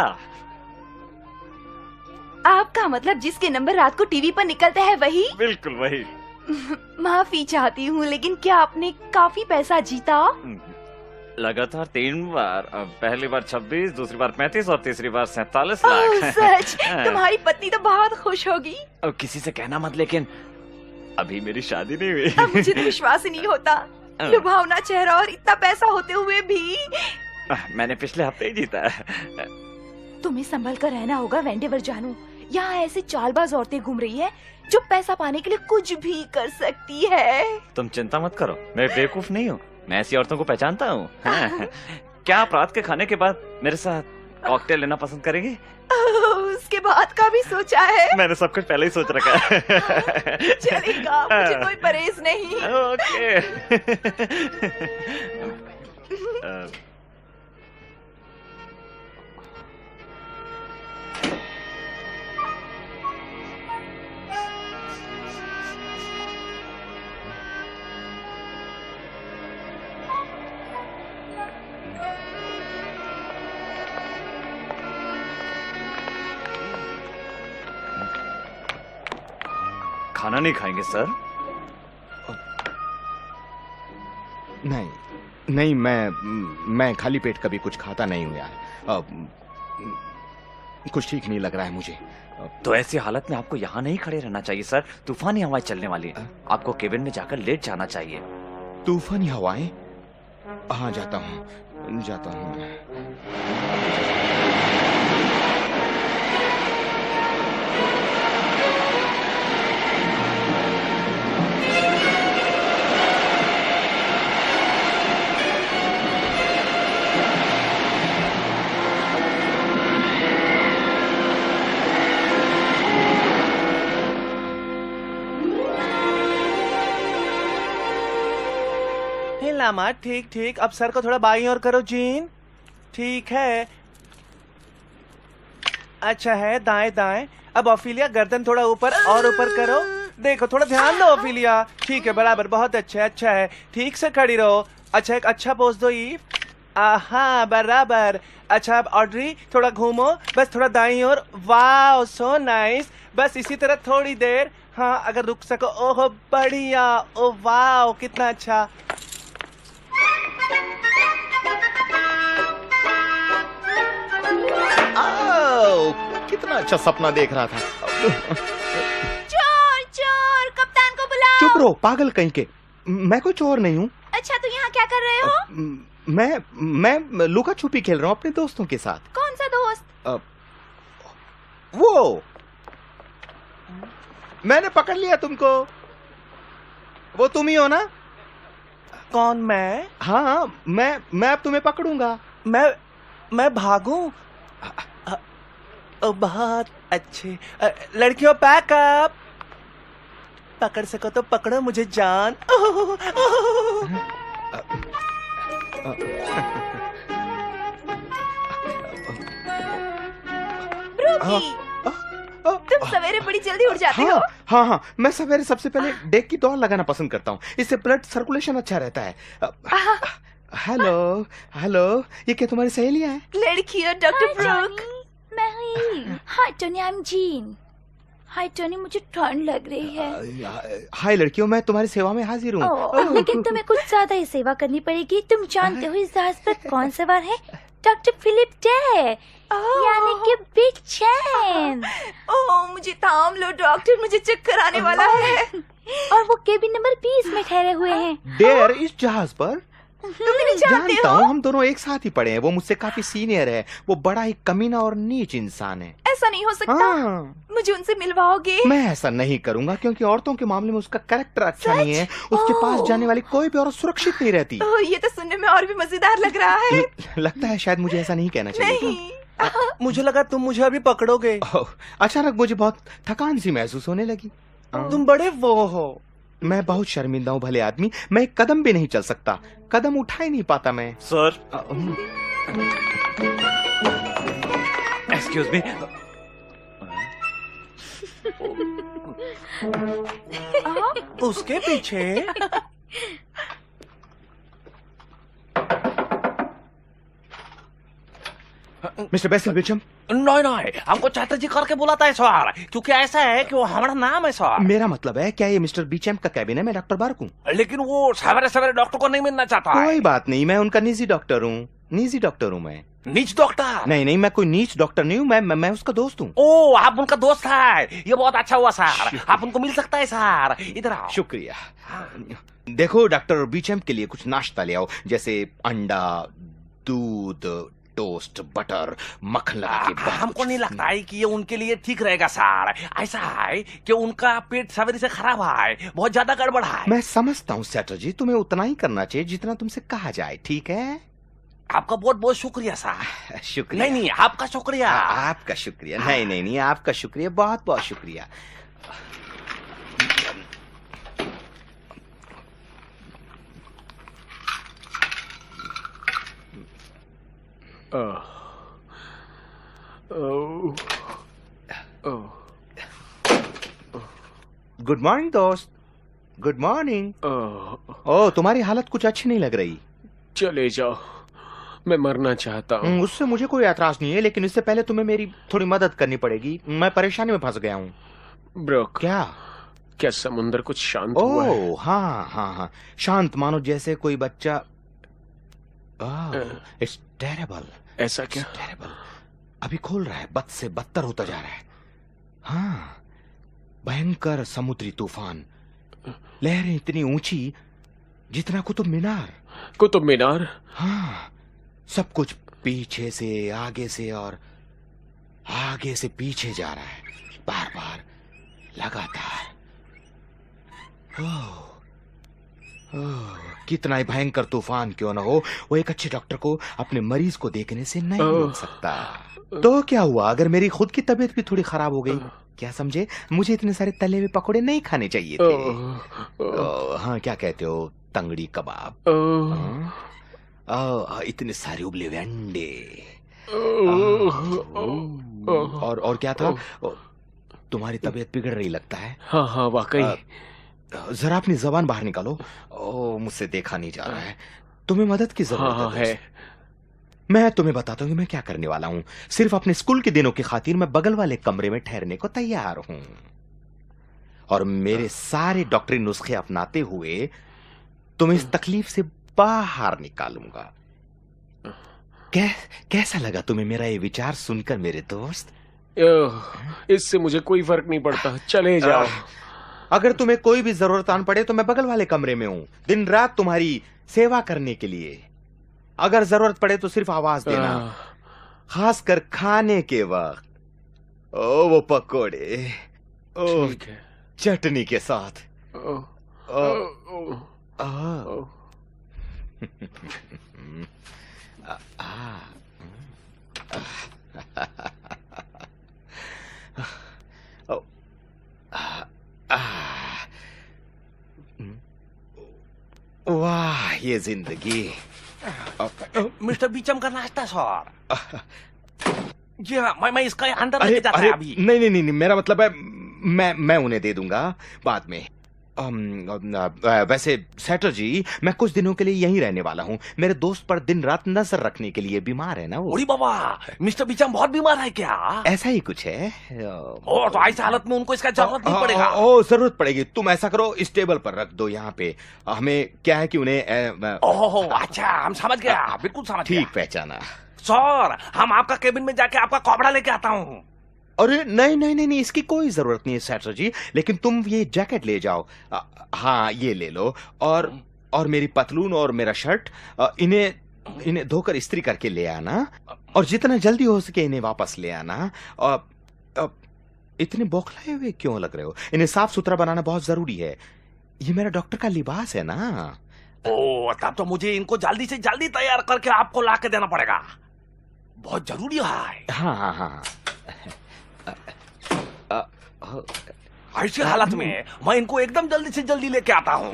आपका मतलब जिसके नंबर रात को टीवी पर निकलते हैं वही? बिल्कुल वही। माफी चाहती हूँ, लेकिन क्या आपने काफी पैसा जीता? लगातार 3 बार, पहली बार 26, दूसरी बार 35 और तीसरी बार 47 ओह, लाख। सच? तुम्हारी पत्नी तो बहुत खुश होगी। किसी से कहना मत, लेकिन अभी मेरी शादी नहीं हुई। अब मुझे तो विश्वास ही नहीं होता, लुभावना चेहरा और इतना पैसा होते हुए भी। मैंने पिछले हफ्ते ही जीता है। तुम्हें संभल कर रहना होगा वेंडेवर जानू। यहाँ ऐसी चालबाज औरतें घूम रही है जो पैसा पाने के लिए कुछ भी कर सकती है। तुम चिंता मत करो, मैं बेवकूफ नहीं हूँ, मैं ऐसी औरतों को पहचानता हूँ। क्या आप रात के खाने के बाद मेरे साथ कॉकटेल लेना पसंद करेंगे? उसके बाद का भी सोचा है। मैंने सब कुछ पहले ही सोच रखा है। चलेगा, मुझे कोई परहेज नहीं। ओके। खाना नहीं खाएंगे सर? नहीं, मैं खाली पेट कभी कुछ खाता नहीं हूँ यार। कुछ ठीक नहीं लग रहा है मुझे। तो ऐसी हालत में आपको यहाँ नहीं खड़े रहना चाहिए सर, तूफानी हवाएं चलने वाली है। आपको केबिन में जाकर लेट जाना चाहिए। तूफानी हवाएं? हाँ, जाता हूँ। लामा, ठीक ठीक। अब सर को थोड़ा बाईं ओर करो जीन। ठीक है, अच्छा है, दाएं दाएं। अब ओफिलिया गर्दन थोड़ा ऊपर और ऊपर करो। देखो, थोड़ा ध्यान दो ओफिलिया। ठीक है, बराबर, बहुत अच्छा है। ठीक से खड़ी रहो। अच्छा, एक अच्छा पोज दो ईव। आहा, बराबर। अच्छा, अब ऑड्री थोड़ा घूमो, बस थोड़ा दाईं ओर। वाह, सो नाइस। बस इसी तरह थोड़ी देर। हाँ, अगर रुक सको। ओह बढ़िया, ओ वाह, कितना अच्छा। कितना अच्छा सपना देख रहा था। चोर चोर, कप्तान को बुलाओ। चुप रहो पागल कहीं के। मैं कोई चोर नहीं हूँ। अच्छा, तो यहाँ क्या कर रहे हो? मैं लुका छुपी खेल रहा हूँ अपने दोस्तों के साथ। कौन सा दोस्त? वो मैंने पकड़ लिया तुमको। वो तुम ही हो ना? कौन, मैं? हाँ, मैं अब तुम्हें पकड़ूंगा। मैं भागूं? बहुत अच्छे। लड़कियों, पैकअप। पकड़ सको तो पकड़ो मुझे जान। ब्रूकी, तुम सवेरे बड़ी जल्दी उठ जाते हो। हाँ, मैं सवेरे सबसे पहले डेक की दौड़ लगाना पसंद करता हूँ। इससे ब्लड सर्कुलेशन अच्छा रहता है। हेलो, ये क्या तुम्हारी सहेलियाँ हैं? लड़कियों, डॉक्टर ब्रूक। मैं ही। Hi Tony, I am Jean. Hi Tony, मुझे ठंड लग रही है। हाय लड़कियों, मैं तुम्हारी सेवा में हाजिर हूँ। लेकिन तुम्हें कुछ ज्यादा ही सेवा करनी पड़ेगी। तुम जानते हो इस जहाज पर कौन सवार है? डॉक्टर फिलिप डे, यानी कि बिग चैन। ओह, मुझे थाम लो डॉक्टर, मुझे चक्कर आने वाला है। और वो केबिन नंबर 20 में ठहरे हुए हैं। डेयर इस जहाज पर? तुम नहीं जानते जानता हो? हूँ, हम दोनों एक साथ ही पढ़े हैं। वो मुझसे काफी सीनियर है। वो बड़ा ही कमीना और नीच इंसान है। ऐसा नहीं हो सकता। हाँ, मुझे उनसे मिलवाओगे? मैं ऐसा नहीं करूंगा क्योंकि औरतों के मामले में उसका कैरेक्टर अच्छा नहीं है। उसके पास जाने वाली कोई भी औरत सुरक्षित नहीं रहती। ओह, ये तो सुनने में और भी मजेदार लग रहा है। लगता है शायद मुझे ऐसा नहीं कहना चाहिए। नहीं, मुझे लगा तुम मुझे अभी पकड़ोगे। अचानक मुझे बहुत थकान सी महसूस होने लगी। तुम बड़े वो हो। मैं बहुत शर्मिंदा हूँ भले आदमी। मैं एक कदम भी नहीं चल सकता। कदम उठा ही नहीं पाता मैं। Sir, excuse me. उसके पीछे मिस्टर बेसिल बिचम। नहीं, हमको चैटर्जी करके बुलाता है सर, क्योंकि ऐसा है कि वो हमारा नाम है सर। मेरा मतलब है, क्या ये मिस्टर बीचम का कैबिन है? मैं डॉक्टर बार्क हूँ। लेकिन वो सवेरे सवेरे डॉक्टर को नहीं मिलना चाहता है। कोई बात नहीं, मैं उनका निजी डॉक्टर हूँ। मैं नीच डॉक्टर? नहीं नहीं, मैं कोई नीच डॉक्टर नहीं हूँ, मैं उसका दोस्त हूँ। ओ, आप उनका दोस्त है, ये बहुत अच्छा हुआ सर। आप उनको मिल सकता है सर, इधर आओ। शुक्रिया। देखो डॉक्टर बीचम के लिए कुछ नाश्ता ले आओ, जैसे अंडा, दूध, टोस्ट, बटर, मक्खन लगा के। हमको नहीं लगता है कि ये उनके लिए ठीक रहेगा सर। ऐसा है कि उनका पेट सवेरे से खराब है, बहुत ज्यादा गड़बड़ है। मैं समझता हूँ सेटर जी, तुम्हें उतना ही करना चाहिए जितना तुमसे कहा जाए, ठीक है? आपका बहुत बहुत शुक्रिया सर। शुक्रिया। नहीं, आपका शुक्रिया। आपका शुक्रिया। नहीं, आपका शुक्रिया, बहुत बहुत शुक्रिया। गुड मॉर्निंग दोस्त, गुड मॉर्निंग। ओह, तुम्हारी हालत कुछ अच्छी नहीं लग रही। चले जाओ, मैं मरना चाहता हूँ। उससे मुझे कोई ऐतराज नहीं है, लेकिन इससे पहले तुम्हें मेरी थोड़ी मदद करनी पड़ेगी। मैं परेशानी में फंस गया हूँ। ब्रोक, क्या समुंदर कुछ शांत हुआ है? ओह हाँ, शांत, मानो जैसे कोई बच्चा। It's terrible. ऐसा क्या? टेरेबल। अभी खोल रहा है, बद से बदतर होता जा रहा है। हाँ, भयंकर समुद्री तूफान, लहरें इतनी ऊंची जितना कुतुब मीनार। कुतुब मीनार? हाँ, सब कुछ पीछे से आगे से और आगे से पीछे जा रहा है, बार बार, लगातार। कितना ही भयंकर तूफान क्यों न हो, वो एक अच्छे डॉक्टर को अपने मरीज को देखने से नहीं रोक सकता। तो क्या हुआ अगर मेरी खुद की तबीयत भी थोड़ी खराब हो गई? क्या समझे, मुझे इतने सारे तले हुए पकौड़े नहीं खाने चाहिए थे। हाँ, क्या कहते हो, तंगड़ी कबाब, इतने सारे उबले हुए अंडे, और क्या था? तुम्हारी तबीयत बिगड़ रही लगता है। हाँ, वाकई। जरा अपनी जबान बाहर निकालो। मुझसे देखा नहीं जा रहा है, तुम्हें मदद की जरूरत है। मैं तुम्हें बताता हूँ कि मैं क्या करने वाला हूँ। सिर्फ अपने स्कूल के दिनों की खातिर मैं बगल वाले कमरे में ठहरने को तैयार हूँ, और मेरे सारे डॉक्टरी नुस्खे अपनाते हुए तुम्हें इस तकलीफ से बाहर निकालूंगा। कैसा लगा तुम्हें मेरा ये विचार सुनकर मेरे दोस्त? इससे मुझे कोई फर्क नहीं पड़ता, चले जाओ। अगर तुम्हें कोई भी जरूरत आन पड़े तो मैं बगल वाले कमरे में हूँ, दिन रात तुम्हारी सेवा करने के लिए। अगर जरूरत पड़े तो सिर्फ आवाज देना, खासकर खाने के वक्त। वो पकोड़े, चटनी के साथ। वाह, ये जिंदगी। मिस्टर बीचम का नाश्ता सर। जी हाँ, मैं इसका अंदर लेके जाता अरे, है अभी। नहीं, मेरा मतलब है मैं उन्हें दे दूंगा बाद में। वैसे सेटर जी, मैं कुछ दिनों के लिए यहीं रहने वाला हूँ। मेरे दोस्त पर दिन रात नजर रखने के लिए बीमार है ना वो। ओरी बाबा, मिस्टर बीचम बहुत बीमार है क्या? ऐसा ही कुछ है। तो ऐसी हालत में उनको इसका जरूरत नहीं पड़ेगा। जरूरत पड़ेगी। तुम ऐसा करो, इस टेबल पर रख दो यहाँ पे। हमें क्या है कि उन्हें अच्छा, हम समझ गया, बिल्कुल समझ गया। ठीक पहचाना सर, हम आपका केबिन में जाके आपका कपड़ा लेके आता हूँ। अरे नहीं, इसकी कोई जरूरत नहीं है सेटर जी, लेकिन तुम ये जैकेट ले जाओ। हाँ, ये ले लो, और मेरी पतलून और मेरा शर्ट, इन्हें धोकर इस्त्री करके ले आना, और जितना जल्दी हो सके इन्हें वापस ले आना। और इतने बौखलाए हुए क्यों लग रहे हो? इन्हें साफ सुथरा बनाना बहुत जरूरी है, ये मेरा डॉक्टर का लिबास है ना। तब तो मुझे इनको जल्दी से जल्दी तैयार करके आपको ला के देना पड़ेगा, बहुत जरूरी है। हाँ। ऐसी हालत में मैं इनको एकदम जल्दी से जल्दी लेके आता हूँ।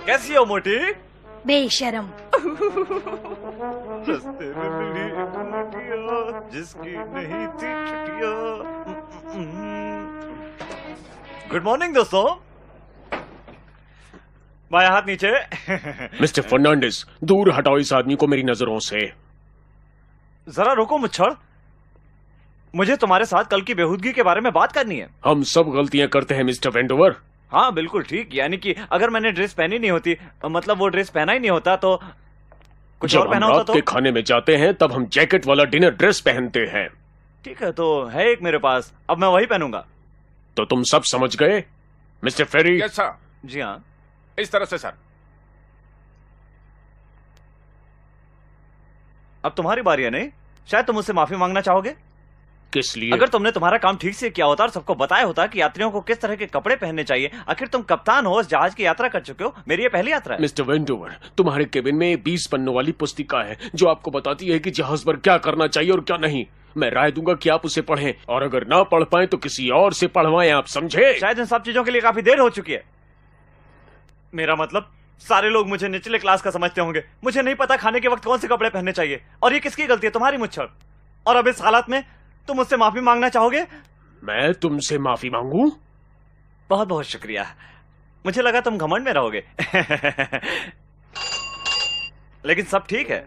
कैसी हो मोटी? बेशरम। रस्ते में मिली मोटिया, जिसकी नहीं थी छुट्टियां। गुड मॉर्निंग दोस्तों, बाया हाथ नीचे। मिस्टर फर्नांडिस, दूर हटाओ इस आदमी को मेरी नजरों से। जरा रुको मुच्छड़, मुझे तुम्हारे साथ कल की बेहूदगी के बारे में बात करनी है। हम सब गलतियां करते हैं मिस्टर वेंडोवर। हाँ बिल्कुल ठीक, यानी कि अगर मैंने ड्रेस पहनी नहीं होती, मतलब वो ड्रेस पहना ही नहीं होता, तो कुछ जब और हम पहना होता रात के तो खाने में जाते हैं तब हम जैकेट वाला डिनर ड्रेस पहनते हैं। ठीक है, तो है एक मेरे पास, अब मैं वही पहनूंगा। तो तुम सब समझ गए मिस्टर फेरी? Yes sir. जी हाँ। इस तरह से सर। अब तुम्हारी बारी है, नहीं? शायद तुम मुझसे माफी मांगना चाहोगे। किस लिए? अगर तुमने तुम्हारा काम ठीक से किया होता और सबको बताया होता कि यात्रियों को किस तरह के कपड़े पहनने चाहिए। आखिर तुम कप्तान हो, इस जहाज की यात्रा कर चुके हो, मेरी ये पहली यात्रा है। मिस्टर वेंडोवर, तुम्हारे केबिन में 20 पन्नों वाली पुस्तिका है जो आपको बताती है कि जहाज पर क्या करना चाहिए और क्या नहीं। मैं राय दूंगा कि आप उसे पढ़ें, और अगर ना पढ़ पाए तो किसी और से पढ़वाएं, आप समझे? शायद इन सब चीजों के लिए काफी देर हो चुकी है। मेरा मतलब सारे लोग मुझे निचले क्लास का समझते होंगे। मुझे नहीं पता खाने के वक्त कौन से कपड़े पहनने चाहिए, और ये किसकी गलती है? तुम्हारी मुच्छड़। और अब इस हालत में तुम मुझसे माफी मांगना चाहोगे? मैं तुमसे माफी मांगू? बहुत बहुत शुक्रिया। मुझे लगा तुम घमंड में रहोगे। लेकिन सब ठीक है,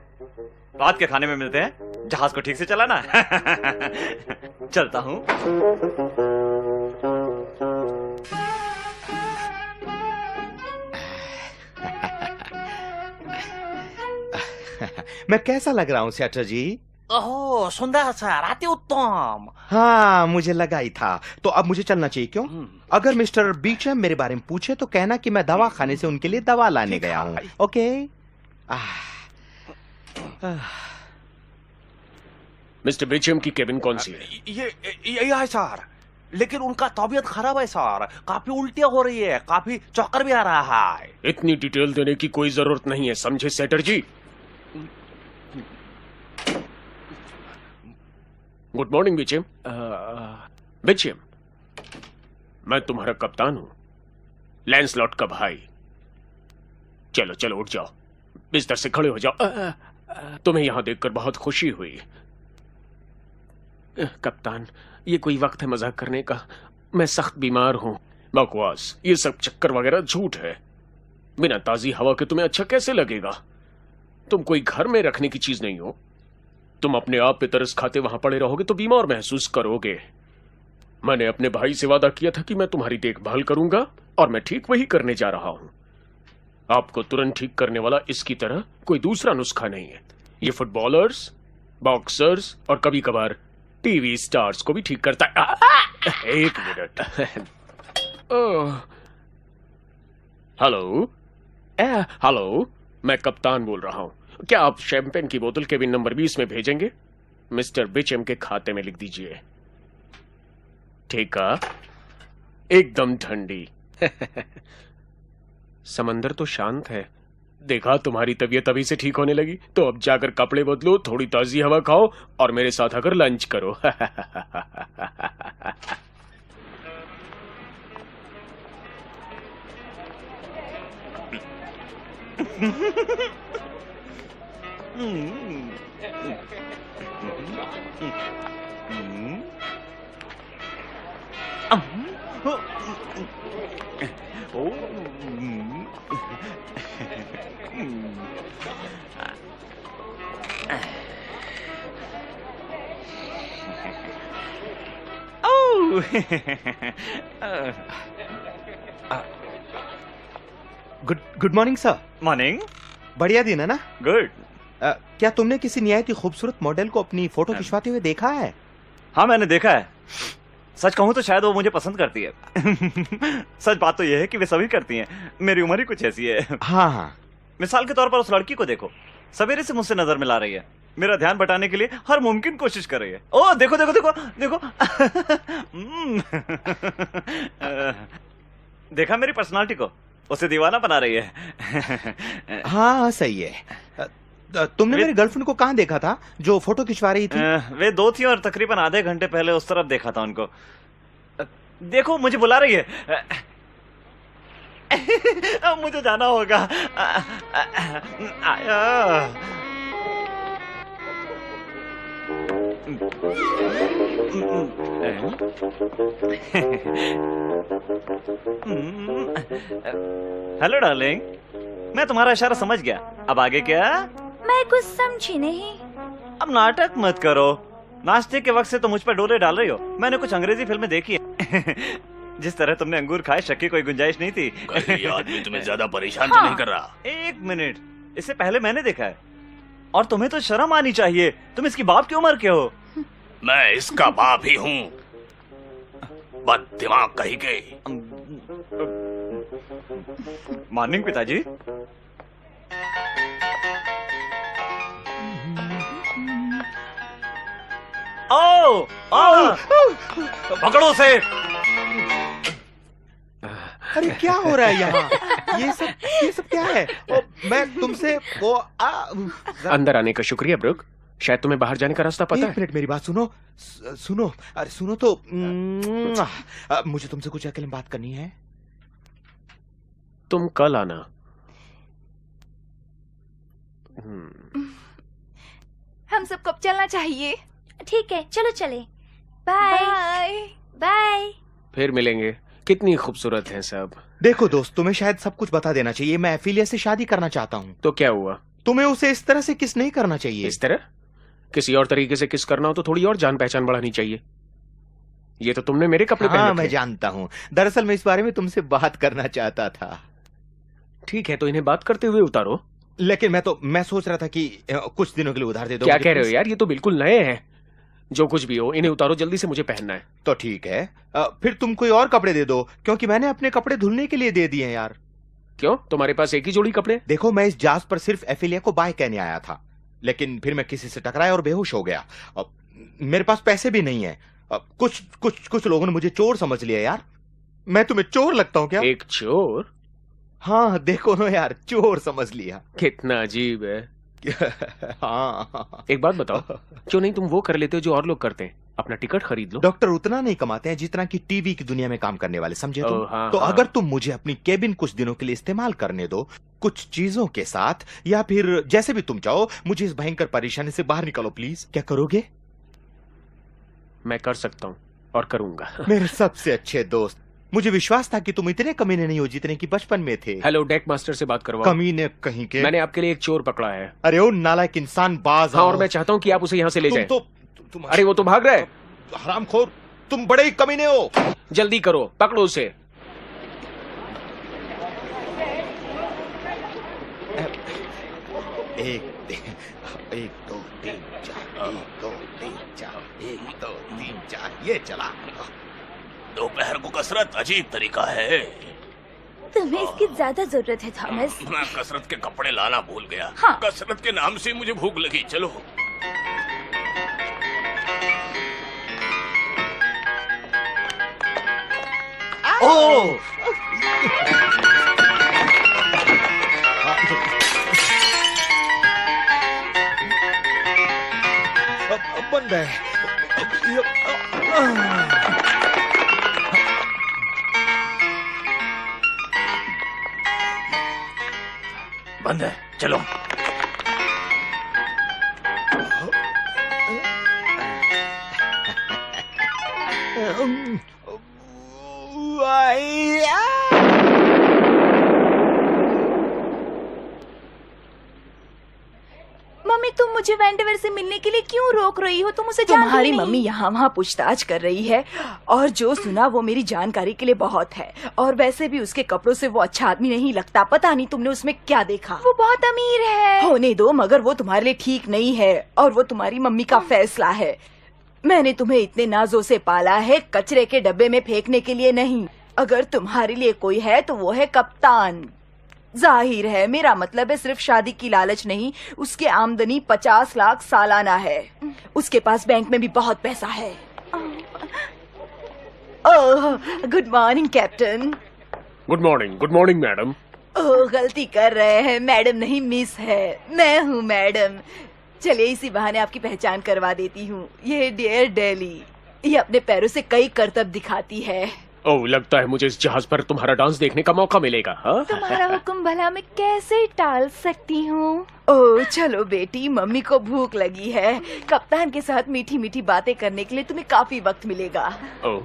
रात के खाने में मिलते हैं। जहाज को ठीक से चलाना। चलता हूं। मैं कैसा लग रहा हूँ सेटर जी? ओह सुंदर सर, अति उत्तम। हाँ, मुझे लगा ही था। तो अब मुझे चलना चाहिए क्यों? अगर मिस्टर बीचम मेरे बारे में पूछे तो कहना कि मैं दवा खाने से उनके लिए दवा लाने गया हूँ। ओके? मिस्टर बीचम की केबिन कौन सी है? ये है सर, लेकिन उनका तबीयत खराब है सर। काफी उल्टियां हो रही है, काफी चक्कर भी आ रहा है। इतनी डिटेल देने की कोई जरूरत नहीं है, समझे Setter ji? Good morning Beecham. Beecham, मैं तुम्हारा कप्तान हूं, लैंसलॉट का भाई। चलो चलो उठ जाओ, बिस्तर से खड़े हो जाओ। तुम्हें यहां देखकर बहुत खुशी हुई। कप्तान, ये कोई वक्त है मजाक करने का? मैं सख्त बीमार हूं। बकवास, ये सब चक्कर वगैरह झूठ है। बिना ताजी हवा के तुम्हें अच्छा कैसे लगेगा? तुम कोई घर में रखने की चीज नहीं हो। तुम अपने आप पे तरस खाते वहां पड़े रहोगे तो बीमार महसूस करोगे। मैंने अपने भाई से वादा किया था कि मैं तुम्हारी देखभाल करूंगा, और मैं ठीक वही करने जा रहा हूं। आपको तुरंत ठीक करने वाला इसकी तरह कोई दूसरा नुस्खा नहीं है। ये फुटबॉलर्स, बॉक्सर्स और कभी कभार टीवी स्टार्स को भी ठीक करता है। एक मिनट। हेलो हेलो, मैं कप्तान बोल रहा हूं। क्या आप शैंपेन की बोतल केबिन नंबर 20 में भेजेंगे? मिस्टर बिचम के खाते में लिख दीजिए। ठीक है, एकदम ठंडी। समंदर तो शांत है। देखा, तुम्हारी तबीयत अभी से ठीक होने लगी, तो अब जाकर कपड़े बदलो, थोड़ी ताजी हवा खाओ और मेरे साथ आकर लंच करो। Good morning sir. मॉर्निंग। बढ़िया दिन है ना? गुड। क्या तुमने किसी निहायत खूबसूरत मॉडल को अपनी फोटो खिंचवाते हुए देखा है? हाँ, मैंने देखा है। सच कहूं तो शायद वो मुझे पसंद करती है। सच बात तो यह है कि वे सभी करती हैं। मेरी उम्र ही कुछ ऐसी है। हाँ हाँ। मिसाल के तौर पर उस लड़की को देखो, सवेरे से मुझसे नजर मिला रही है, मेरा ध्यान बटाने के लिए हर मुमकिन कोशिश कर रही है। ओ देखो देखो देखो देखो। देखा मेरी पर्सनालिटी को? उसे दीवाना बना रही है। हाँ सही है। तुमने मेरी गर्लफ्रेंड को कहाँ देखा था जो फोटो खिंचवा रही थी? वे दो थी और तकरीबन आधे घंटे पहले उस तरफ देखा था उनको। देखो, मुझे बुला रही है। अब मुझे जाना होगा। हेलो डार्लिंग, मैं तुम्हारा इशारा समझ गया। अब आगे क्या? मैं कुछ समझी नहीं। अब नाटक मत करो। नाश्ते के वक्त से तो मुझ पर डोले डाल रही हो। मैंने कुछ अंग्रेजी फिल्में देखी है। जिस तरह तुमने अंगूर खाए, शक की कोई गुंजाइश नहीं थी। ये आदमी तुम्हें ज्यादा परेशान तो नहीं कर रहा? एक मिनट, इससे पहले मैंने देखा है। और तुम्हें तो शर्म आनी चाहिए। तुम इसकी बाप की उम्र के हो। मैं इसका बाप ही हूँ। बद दिमाग कही गई। मॉर्निंग पिताजी। ओ, पकड़ो से। अरे क्या हो रहा है यहाँ? ये सब क्या है? मैं तुमसे अंदर आने का शुक्रिया ब्रुक। शायद तुम्हें बाहर जाने का रास्ता पता है। एक मिनट, मेरी बात सुनो। सुनो, अरे सुनो तो। मुझे तुमसे कुछ अकेले में बात करनी है। तुम कल आना। हम सबको अब चलना चाहिए। ठीक है, चलो चले। Bye bye. बाय। फिर मिलेंगे। कितनी खूबसूरत हैं सब। देखो दोस्त, तुम्हें शायद सब कुछ बता देना चाहिए। मैं एफिलिया से शादी करना चाहता हूँ। तो क्या हुआ? तुम्हें उसे इस तरह से किस नहीं करना चाहिए। इस तरह? किसी और तरीके से किस करना हो तो थोड़ी और जान पहचान बढ़ानी चाहिए। ये तो तुमने मेरे कपड़े पहन हाँ, रखे। मैं जानता हूँ। दरअसल मैं इस बारे में तुमसे बात करना चाहता था। ठीक है, तो इन्हें बात करते हुए उतारो। लेकिन मैं सोच रहा था कि कुछ दिनों के लिए उधार दे दो। क्या कह रहे हो यार? ये तो बिल्कुल नए हैं। जो कुछ भी हो, इन्हें उतारो जल्दी से, मुझे पहनना है। तो ठीक है, फिर तुम कोई और कपड़े दे दो, क्योंकि मैंने अपने कपड़े धुलने के लिए दे दिए हैं यार। क्यों? तुम्हारे पास एक ही जोड़ी कपड़े? देखो, मैं इस जहाज पर सिर्फ एफिलिया को बाय कहने आया था, लेकिन फिर मैं किसी से टकराया और बेहोश हो गया। मेरे पास पैसे भी नहीं है। कुछ लोगों ने मुझे चोर समझ लिया यार। मैं तुम्हें चोर लगता हूँ क्या? एक चोर? हाँ, देखो ना यार, चोर समझ लिया। कितना अजीब है। हाँ। एक बात बताओ, क्यों नहीं तुम वो कर लेते हो जो और लोग करते हैं? अपना टिकट खरीद लो। डॉक्टर उतना नहीं कमाते हैं जितना कि टीवी की दुनिया में काम करने वाले, समझे तुम? हाँ, तो हाँ। अगर तुम मुझे अपनी केबिन कुछ दिनों के लिए इस्तेमाल करने दो, कुछ चीजों के साथ, या फिर जैसे भी तुम चाहो, मुझे इस भयंकर परेशानी से बाहर निकालो प्लीज। क्या करोगे? मैं कर सकता हूँ और करूंगा। मेरे सबसे अच्छे दोस्त, मुझे विश्वास था कि तुम इतने कमीने नहीं हो जितने कि बचपन में थे। हेलो, डेक मास्टर से बात करवाओ। कमीने कहीं के। मैंने आपके लिए एक चोर पकड़ा है। अरे ओ नालायक इंसान, बाज हाँ, आओ। और मैं चाहता हूँ कि आप उसे यहाँ से ले जाएं। तुम अरे वो तो भाग रहा है। हरामखोर, तुम बड़े ही कमीने हो। जल्दी करो, पकड़ो उसे। एक दो तीन चार, 1 2 3 4, 1 2 3 4, ये चला। दोपहर को कसरत अजीब तरीका है। तुम्हें इसकी ज्यादा जरूरत है थॉमस। मैं कसरत के कपड़े लाना भूल गया। हाँ। कसरत के नाम से मुझे भूख लगी। चलो। ओ, बंद है। बंद है, चलो। मम्मी, तुम मुझे वेंडेवर से मिलने के लिए क्यों रोक रही हो? तुम उसे जानती तुम्हारी नहीं। मम्मी यहाँ वहाँ पूछताछ कर रही है, और जो सुना वो मेरी जानकारी के लिए बहुत है। और वैसे भी उसके कपड़ों से वो अच्छा आदमी नहीं लगता। पता नहीं तुमने उसमें क्या देखा। वो बहुत अमीर है। होने दो, मगर वो तुम्हारे लिए ठीक नहीं है, और वो तुम्हारी मम्मी का फैसला है। मैंने तुम्हें इतने नाजों से पाला है, कचरे के डब्बे में फेंकने के लिए नहीं। अगर तुम्हारे लिए कोई है तो वो है कप्तान। जाहिर है, मेरा मतलब है सिर्फ शादी की लालच नहीं, उसकी आमदनी 50 लाख सालाना है। उसके पास बैंक में भी बहुत पैसा है। Oh, good morning captain. Good morning madam. Oh, गलती कर रहे हैं, मैडम नहीं मिस है। मैं हूँ मैडम। चलिए इसी बहाने आपकी पहचान करवा देती हूँ। ये डियर डेली, ये अपने पैरों से कई करतब दिखाती है। ओह, लगता है मुझे इस जहाज पर तुम्हारा डांस देखने का मौका मिलेगा। हाँ? तुम्हारा हुक्म भला मैं कैसे टाल सकती हूँ? ओह चलो बेटी, मम्मी को भूख लगी है। कप्तान के साथ मीठी मीठी बातें करने के लिए तुम्हें काफी वक्त मिलेगा। ओह,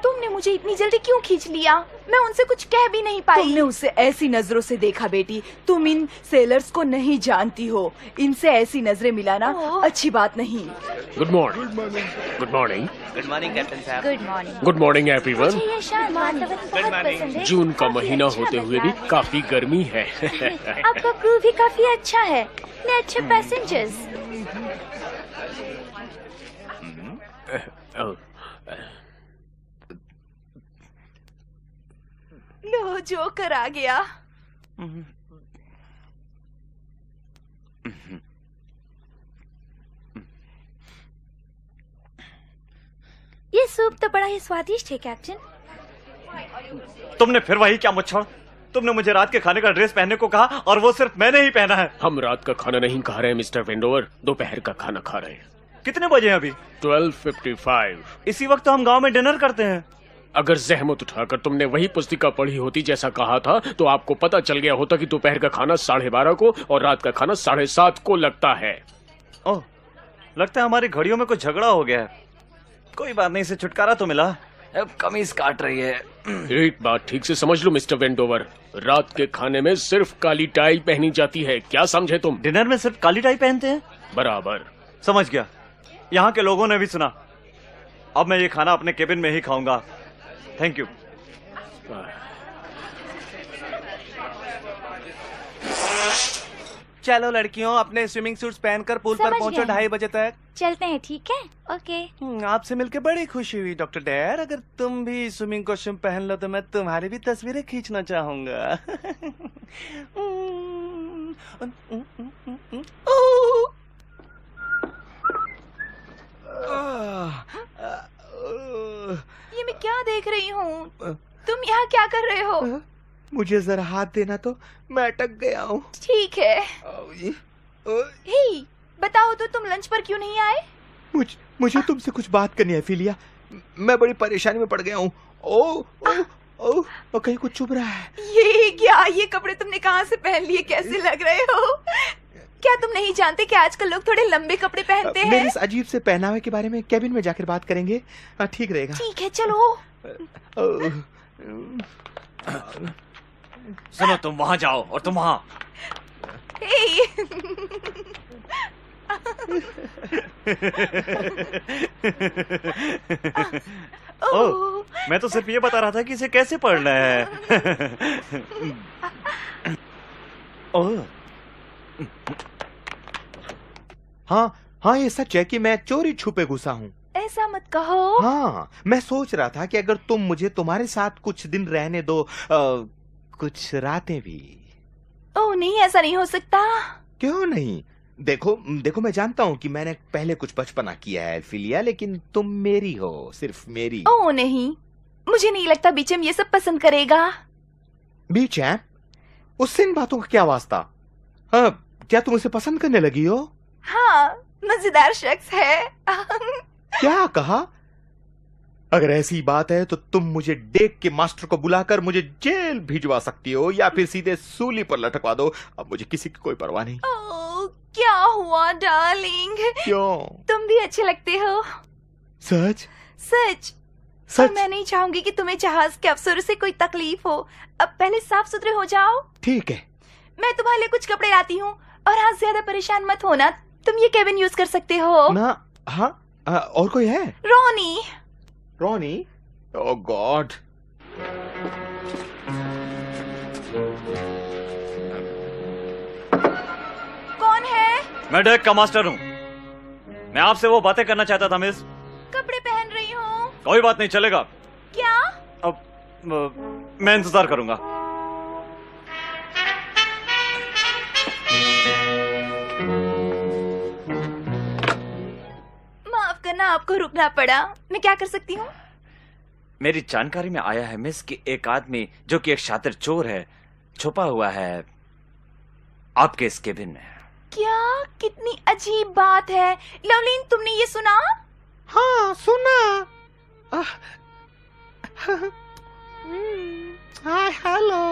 तुमने मुझे इतनी जल्दी क्यों खींच लिया? मैं उनसे कुछ कह भी नहीं पाई। तुमने उसे ऐसी नजरों से देखा बेटी, तुम इन सेलर्स को नहीं जानती हो। इनसे ऐसी नजरें मिलाना अच्छी बात नहीं। Good morning. Good morning. Good morning captain साहब। Good morning. Good morning everyone. मुझे ये शांत वातावरण बहुत पसंद है। जून का महीना होते हुए भी काफी गर्मी है। आपका क्रू भी काफी अच्छा है, इतने अच्छे पैसेंजर्स। लो जोकर आ गया। ये सूप तो बड़ा ही स्वादिष्ट है कैप्टन। तुमने फिर वही क्या मुच्छड़? तुमने मुझे रात के खाने का ड्रेस पहनने को कहा और वो सिर्फ मैंने ही पहना है। हम रात का खाना नहीं खा रहे हैं मिस्टर वेंडोवर, दोपहर का खाना खा रहे हैं। कितने बजे हैं अभी? 12:55। इसी वक्त तो हम गांव में डिनर करते हैं। अगर जहमत उठाकर तुमने वही पुस्तिका पढ़ी होती जैसा कहा था तो आपको पता चल गया होता कि दोपहर का खाना 12:30 को और रात का खाना 7:30 को लगता है। ओह, लगता है हमारी घड़ियों में कुछ झगड़ा हो गया है। कोई बात नहीं, इसे छुटकारा तो मिला। अब कमीज काट रही है। एक बात ठीक से समझ लो मिस्टर वेंडोवर, रात के खाने में सिर्फ काली टाई पहनी जाती है, क्या समझे तुम? डिनर में सिर्फ काली टाई पहनते हैं? बराबर। समझ गया। यहाँ के लोगों ने भी सुना। अब मैं ये खाना अपने केबिन में ही खाऊंगा। Thank you. चलो लड़कियों, अपने स्विमिंग सूट्स पहनकर पूल पर समझ पहुंचो गए। 2:30 बजे तक। चलते हैं, ठीक है? ओके। आपसे मिलकर बड़ी खुशी हुई डॉक्टर डेयर। अगर तुम भी स्विमिंग कॉस्ट्यूम पहन लो तो मैं तुम्हारी भी तस्वीरें खींचना चाहूंगा। ये मैं क्या देख रही हूँ? तुम यहाँ क्या कर रहे हो? मुझे जरा हाथ देना तो, मैं अटक गया हूँ। ठीक है। हे, बताओ तो तुम लंच पर क्यों नहीं आए? मुझे तुमसे कुछ बात करनी है फिलिया। मैं बड़ी परेशानी में पड़ गया हूँ। ओ, कहीं कुछ चुभ रहा है। ये क्या? ये कपड़े तुमने कहाँ से पहन लिए? कैसे लग रहे हो? क्या तुम नहीं जानते कि आजकल लोग थोड़े लंबे कपड़े पहनते हैं? मेरे इस अजीब से पहनावे के बारे में केबिन में जाकर बात करेंगे, ठीक रहेगा। ठीक है, चलो। सुनो, तुम वहां जाओ और तुम वहां। ओह, मैं तो सिर्फ ये बता रहा था कि इसे कैसे पढ़ना है। ओह, हाँ, ये सच है कि मैं चोरी छुपे घुसा हूँ। ऐसा मत कहो। हाँ, मैं सोच रहा था कि अगर तुम मुझे तुम्हारे साथ कुछ दिन रहने दो, कुछ रातें भी। ओह नहीं, ऐसा नहीं हो सकता। क्यों नहीं? देखो मैं जानता हूँ कि मैंने पहले कुछ बचपना किया है फिलिया, लेकिन तुम मेरी हो, सिर्फ मेरी। ओह नहीं, मुझे नहीं लगता बीचम ये सब पसंद करेगा। बीचम? उससे इन बातों का क्या वास्ता? क्या तुम उसे पसंद करने लगी हो? हाँ, मजेदार शख्स है। क्या कहा? अगर ऐसी बात है तो तुम मुझे डेक के मास्टर को बुलाकर मुझे जेल भिजवा सकती हो या फिर सीधे सूली पर लटकवा दो। अब मुझे किसी की कोई परवाह नहीं। ओह, क्या हुआ डार्लिंग? क्यों? तुम भी अच्छे लगते हो। सच? सच। सच? मैं नहीं चाहूंगी कि तुम्हें जहाज के अफसरों से कोई तकलीफ हो। अब पहले साफ सुथरे हो जाओ। ठीक है। मैं तुम्हारे लिए कुछ कपड़े लाती हूँ और हाँ, ज्यादा परेशान मत होना। तुम ये केबिन यूज कर सकते हो ना। हाँ, और कोई है? रोनी। रोनी? ओह गॉड। कौन है? मैं डेक का मास्टर हूँ। मैं आपसे वो बातें करना चाहता था मिस। कपड़े पहन रही हूँ। कोई बात नहीं, चलेगा। क्या? अब मैं इंतजार करूंगा। माफ करना, आपको रुकना पड़ा। मैं क्या कर सकती हूँ? मेरी जानकारी में आया है मिस कि एक आदमी जो कि एक शातिर चोर है छुपा हुआ है आपके इस केबिन में। क्या? कितनी अजीब बात है। लवलीन, तुमने ये सुना? हाँ, सुना। हाय, हेलो।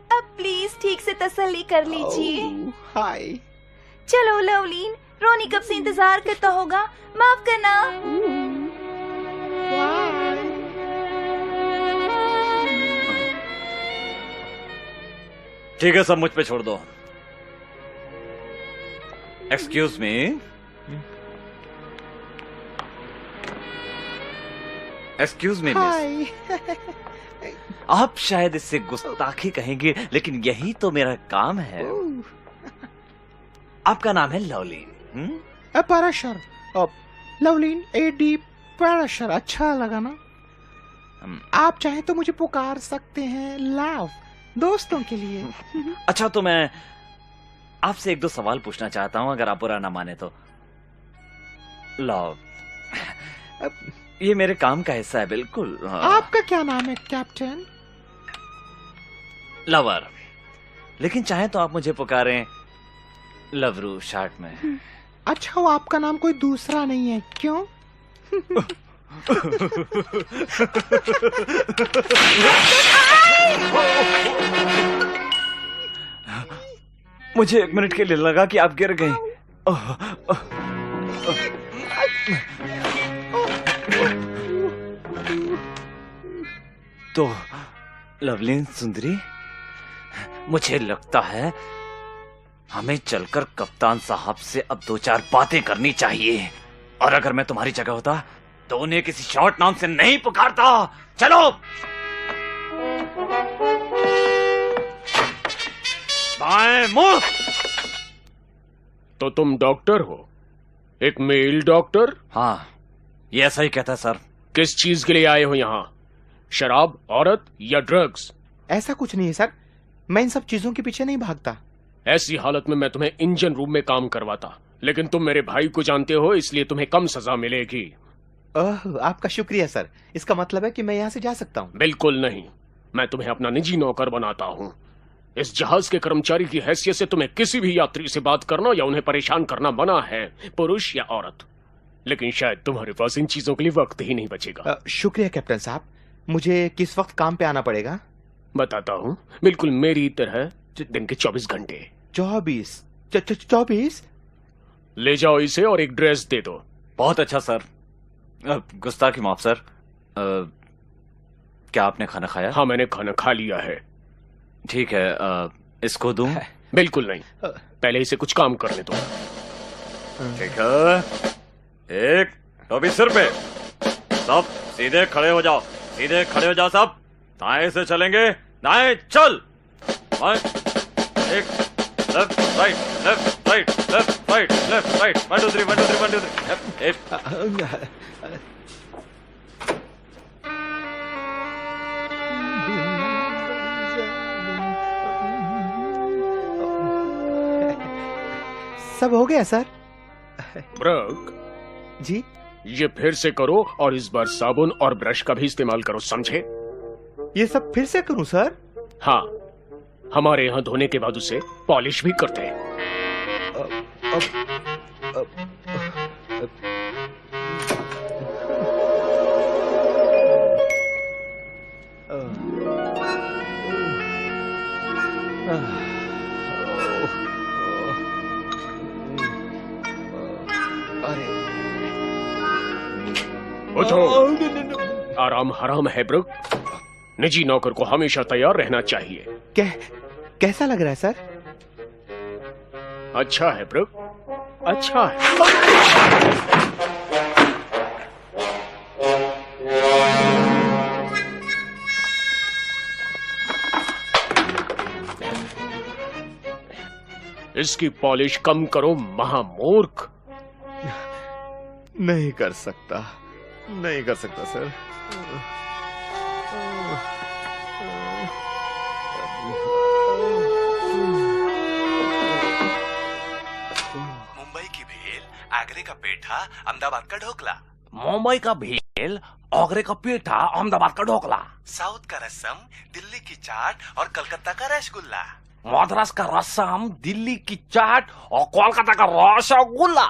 अब प्लीज ठीक से तसल्ली कर लीजिए। हाय। चलो लवलीन, रोनी कब से इंतजार करता होगा, माफ करना। ठीक है, सब मुझ पे छोड़ दो। Excuse me. Excuse me miss, आप शायद इससे गुस्ताखी कहेंगे, लेकिन यही तो मेरा काम है। आपका नाम है लवलीन? पाराशर। लवलीन एडी पाराशर, अच्छा लगा ना? आप चाहे तो मुझे पुकार सकते हैं लव, दोस्तों के लिए। अच्छा, तो मैं आपसे एक दो सवाल पूछना चाहता हूं, अगर आप बुरा ना माने तो। लव, ये मेरे काम का हिस्सा है, बिल्कुल। आपका क्या नाम है कैप्टन? लवर, लेकिन चाहे तो आप मुझे पुकारें लवरू शॉर्ट में। अच्छा, वो आपका नाम कोई दूसरा नहीं है, क्यों? मुझे 1 मिनट के लिए लगा कि आप गिर गए। तो लवलीन सुंदरी, मुझे लगता है हमें चलकर कप्तान साहब से अब 2-4 बातें करनी चाहिए। और अगर मैं तुम्हारी जगह होता तो उन्हें किसी शॉर्ट नाम से नहीं पुकारता। चलो। बाएं मुंह। तो तुम डॉक्टर हो? एक मेल डॉक्टर? हाँ, ये ऐसा ही कहता है सर। किस चीज के लिए आए हो यहाँ? शराब, औरत या ड्रग्स? ऐसा कुछ नहीं है सर, मैं इन सब चीजों के पीछे नहीं भागता। ऐसी हालत में मैं तुम्हें इंजन रूम में काम करवाता, लेकिन तुम मेरे भाई को जानते हो, इसलिए तुम्हें कम सजा मिलेगी। आपका शुक्रिया सर, इसका मतलब है कि मैं यहाँ से जा सकता हूँ? बिल्कुल नहीं, मैं तुम्हें अपना निजी नौकर बनाता हूँ। इस जहाज के कर्मचारी की हैसियत से तुम्हें किसी भी यात्री से बात करना या उन्हें परेशान करना मना है, पुरुष या औरत। लेकिन शायद तुम्हारे पास इन चीजों के लिए वक्त ही नहीं बचेगा। शुक्रिया कैप्टन साहब। मुझे किस वक्त काम पे आना पड़ेगा? बताता हूँ, बिल्कुल मेरी तरह दिन के 24 घंटे। 24? ले जाओ इसे और एक ड्रेस दे दो। बहुत अच्छा सर। गुस्ताखी माफ सर। क्या आपने खाना खाया? हाँ, मैंने खाना खा लिया है। ठीक है, इसको दूं? बिल्कुल नहीं, पहले इसे कुछ काम करने दो। ठीक है, एक टोपी सिर पे। सब सीधे खड़े हो जाओ, सीधे खड़े हो जाओ सब। दाएं से चलेंगे, दाएं चल। एक left right, left right, left right, left right. 1 2 3 1 2 3 1 2 3। सब हो गया सर? ब्रक जी? ये फिर से करो और इस बार साबुन और ब्रश का भी इस्तेमाल करो, समझे? ये सब फिर से करूं सर? हाँ, हमारे यहाँ धोने के बाद उसे पॉलिश भी करते हैं। उठो, आराम हराम है ब्रुक। निजी नौकर को हमेशा तैयार रहना चाहिए। कैसा लग रहा है सर? अच्छा है ब्रुक, अच्छा है। इसकी पॉलिश कम करो, महामूर्ख। नहीं कर सकता, नहीं कर सकता सर। मुंबई की भेल, आगरे का पेठा, अहमदाबाद का ढोकला। मुंबई का भेल, आगरे का पेठा, अहमदाबाद का ढोकला। साउथ का रसम, दिल्ली की चाट और कलकत्ता का रसगुल्ला। मद्रास का रसम, दिल्ली की चाट और कोलकाता का रसगुल्ला।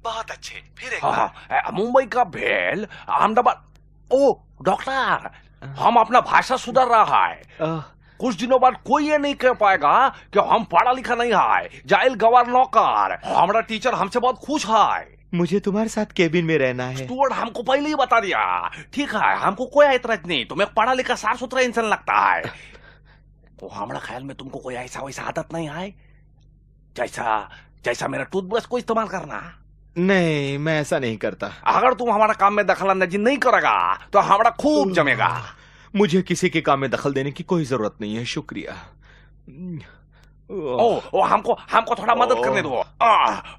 बहुत अच्छे, फिर एक बार। मुंबई का भेल, अहमदाबाद। ओ डॉक्टर, हम अपना भाषा सुधार रहा है। कुछ दिनों बाद कोई ये नहीं कह पाएगा कि हम पढ़ा लिखा नहीं है, जाइल गवार नौकर। हमारा टीचर हमसे बहुत खुश है। मुझे तुम्हारे साथ केबिन में रहना है। स्टुअर्ट हमको पहले ही बता दिया। ठीक है, हमको कोई ऐतराज नहीं, तुम्हें पढ़ा लिखा साफ सुथरा इंसान लगता है। तो हमारा ख्याल में तुमको कोई ऐसा वैसा आदत नहीं है जैसा मेरा टूथब्रश को इस्तेमाल करना। नहीं, मैं ऐसा नहीं करता। अगर तुम हमारा काम में दखल अंदाजी नहीं करेगा तो हमारा खूब जमेगा। मुझे किसी के काम में दखल देने की कोई जरूरत नहीं है, शुक्रिया। हमको थोड़ा मदद करने दो।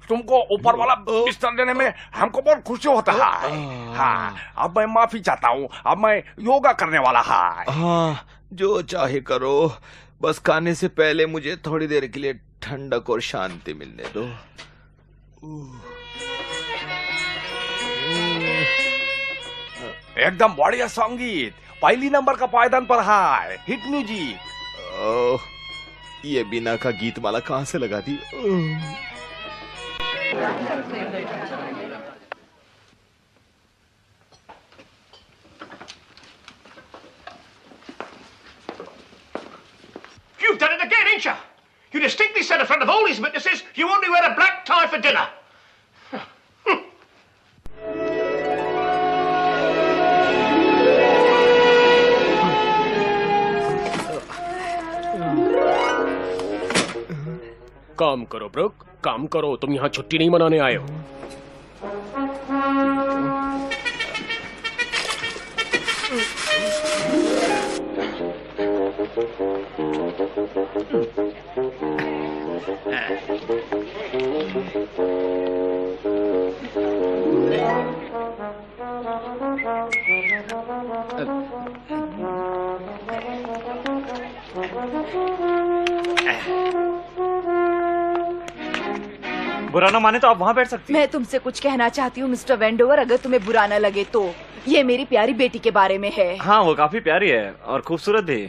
तुमको ऊपर वाला बिस्तर देने में हमको बहुत खुशी होता है। हाँ, अब मैं माफी चाहता हूँ, अब मैं योगा करने वाला है। हाँ, जो चाहे करो, बस खाने से पहले मुझे थोड़ी देर के लिए ठंडक और शांति मिलने दो। एकदम बढ़िया संगीत, पहली नंबर का पायदान पर है। Hit music. ये बिना का गीत माला कहाँ से लगा दी? You've done it again, ain't you? You distinctly said in front of all these witnesses you only wear a black tie for dinner. काम करो ब्रुक, काम करो। तुम यहाँ छुट्टी नहीं मनाने आए हो। बुरा ना माने तो आप वहाँ बैठ सकती हैं। मैं तुमसे कुछ कहना चाहती हूँ मिस्टर वेंडोवर, अगर तुम्हें बुरा न लगे तो। ये मेरी प्यारी बेटी के बारे में है। हाँ, वो काफी प्यारी है और खूबसूरत भी।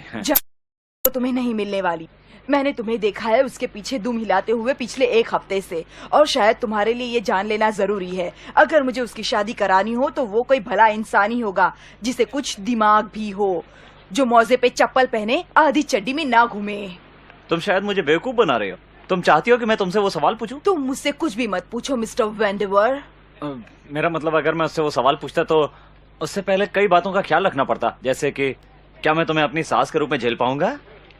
तो तुम्हें नहीं मिलने वाली। मैंने तुम्हें देखा है उसके पीछे दुम हिलाते हुए पिछले 1 हफ्ते से, और शायद तुम्हारे लिए ये जान लेना जरूरी है, अगर मुझे उसकी शादी करानी हो तो वो कोई भला इंसान ही होगा जिसे कुछ दिमाग भी हो, जो मौजे पे चप्पल पहने आधी चड्डी में ना घूमे। तुम शायद मुझे बेवकूफ बना रहे हो। तुम चाहती हो कि मैं तुमसे वो सवाल पूछूं? तुम मुझसे कुछ भी मत पूछो मिस्टर वेंडोवर। मेरा मतलब, अगर मैं उससे वो सवाल पूछता तो उससे पहले कई बातों का ख्याल रखना पड़ता, जैसे कि क्या मैं तुम्हें अपनी सास के रूप में झेल पाऊंगा?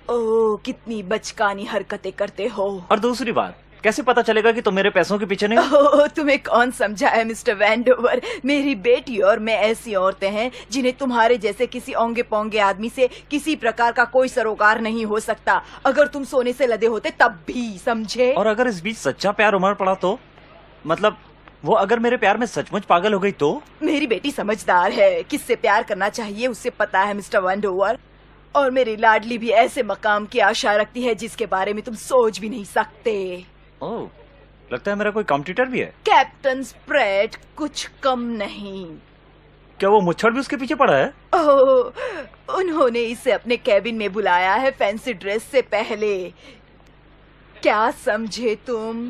ओह, कितनी बचकानी हरकतें करते हो। और दूसरी बात, कैसे पता चलेगा कि तुम मेरे पैसों के पीछे नहीं? ओह, तुम्हें कौन समझाया मिस्टर वेंडोवर? मेरी बेटी और मैं ऐसी औरतें हैं जिन्हें तुम्हारे जैसे किसी ओंगे पोंगे आदमी से किसी प्रकार का कोई सरोकार नहीं हो सकता, अगर तुम सोने से लदे होते तब भी, समझे? और अगर इस बीच सच्चा प्यार उमड़ पड़ा तो? मतलब वो अगर मेरे प्यार में सचमुच पागल हो गई तो? मेरी बेटी समझदार है, किससे प्यार करना चाहिए उसे पता है मिस्टर वेंडोवर, और मेरी लाडली भी ऐसे मकाम की आशा रखती है जिसके बारे में तुम सोच भी नहीं सकते। ओह, लगता है मेरा कोई कॉम्पिटिटर भी है। कैप्टन स्प्रेड कुछ कम नहीं। क्या वो मुच्छड़ भी उसके पीछे पड़ा है? ओह, उन्होंने इसे अपने कैबिन में बुलाया है फैंसी ड्रेस से पहले। क्या समझे तुम?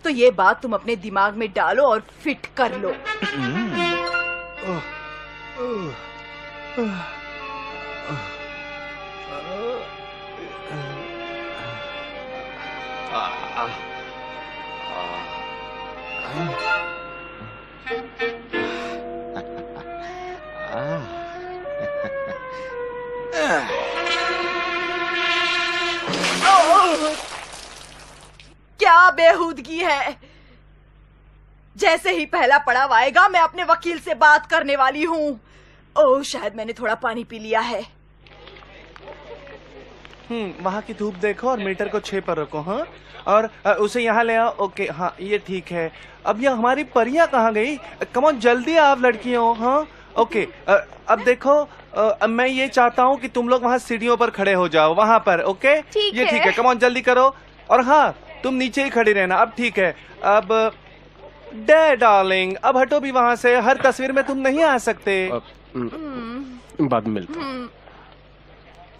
तो ये बात तुम अपने दिमाग में डालो और फिट कर लो। क्या बेहूदगी है। जैसे ही पहला पड़ाव आएगा मैं अपने वकील से बात करने वाली हूँ। ओह, शायद मैंने थोड़ा पानी पी लिया है। वहाँ की धूप देखो और मीटर को 6 पर रखो। हाँ, और उसे यहाँ ले आओ। ओके, हाँ ये ठीक है। अब ये हमारी परियां कहाँ गई? कम ऑन, जल्दी आप लड़कियों। हाँ ओके, अब देखो, मैं ये चाहता हूँ कि तुम लोग वहाँ सीढ़ियों पर खड़े हो जाओ, वहाँ पर। ओके, ये ठीक है। कम ऑन, जल्दी करो। और हाँ, तुम नीचे ही खड़ी रहना। अब ठीक है। अब डार्लिंग, अब हटो भी वहाँ से। हर तस्वीर में तुम नहीं आ सकते। बाद में मिलता हूं।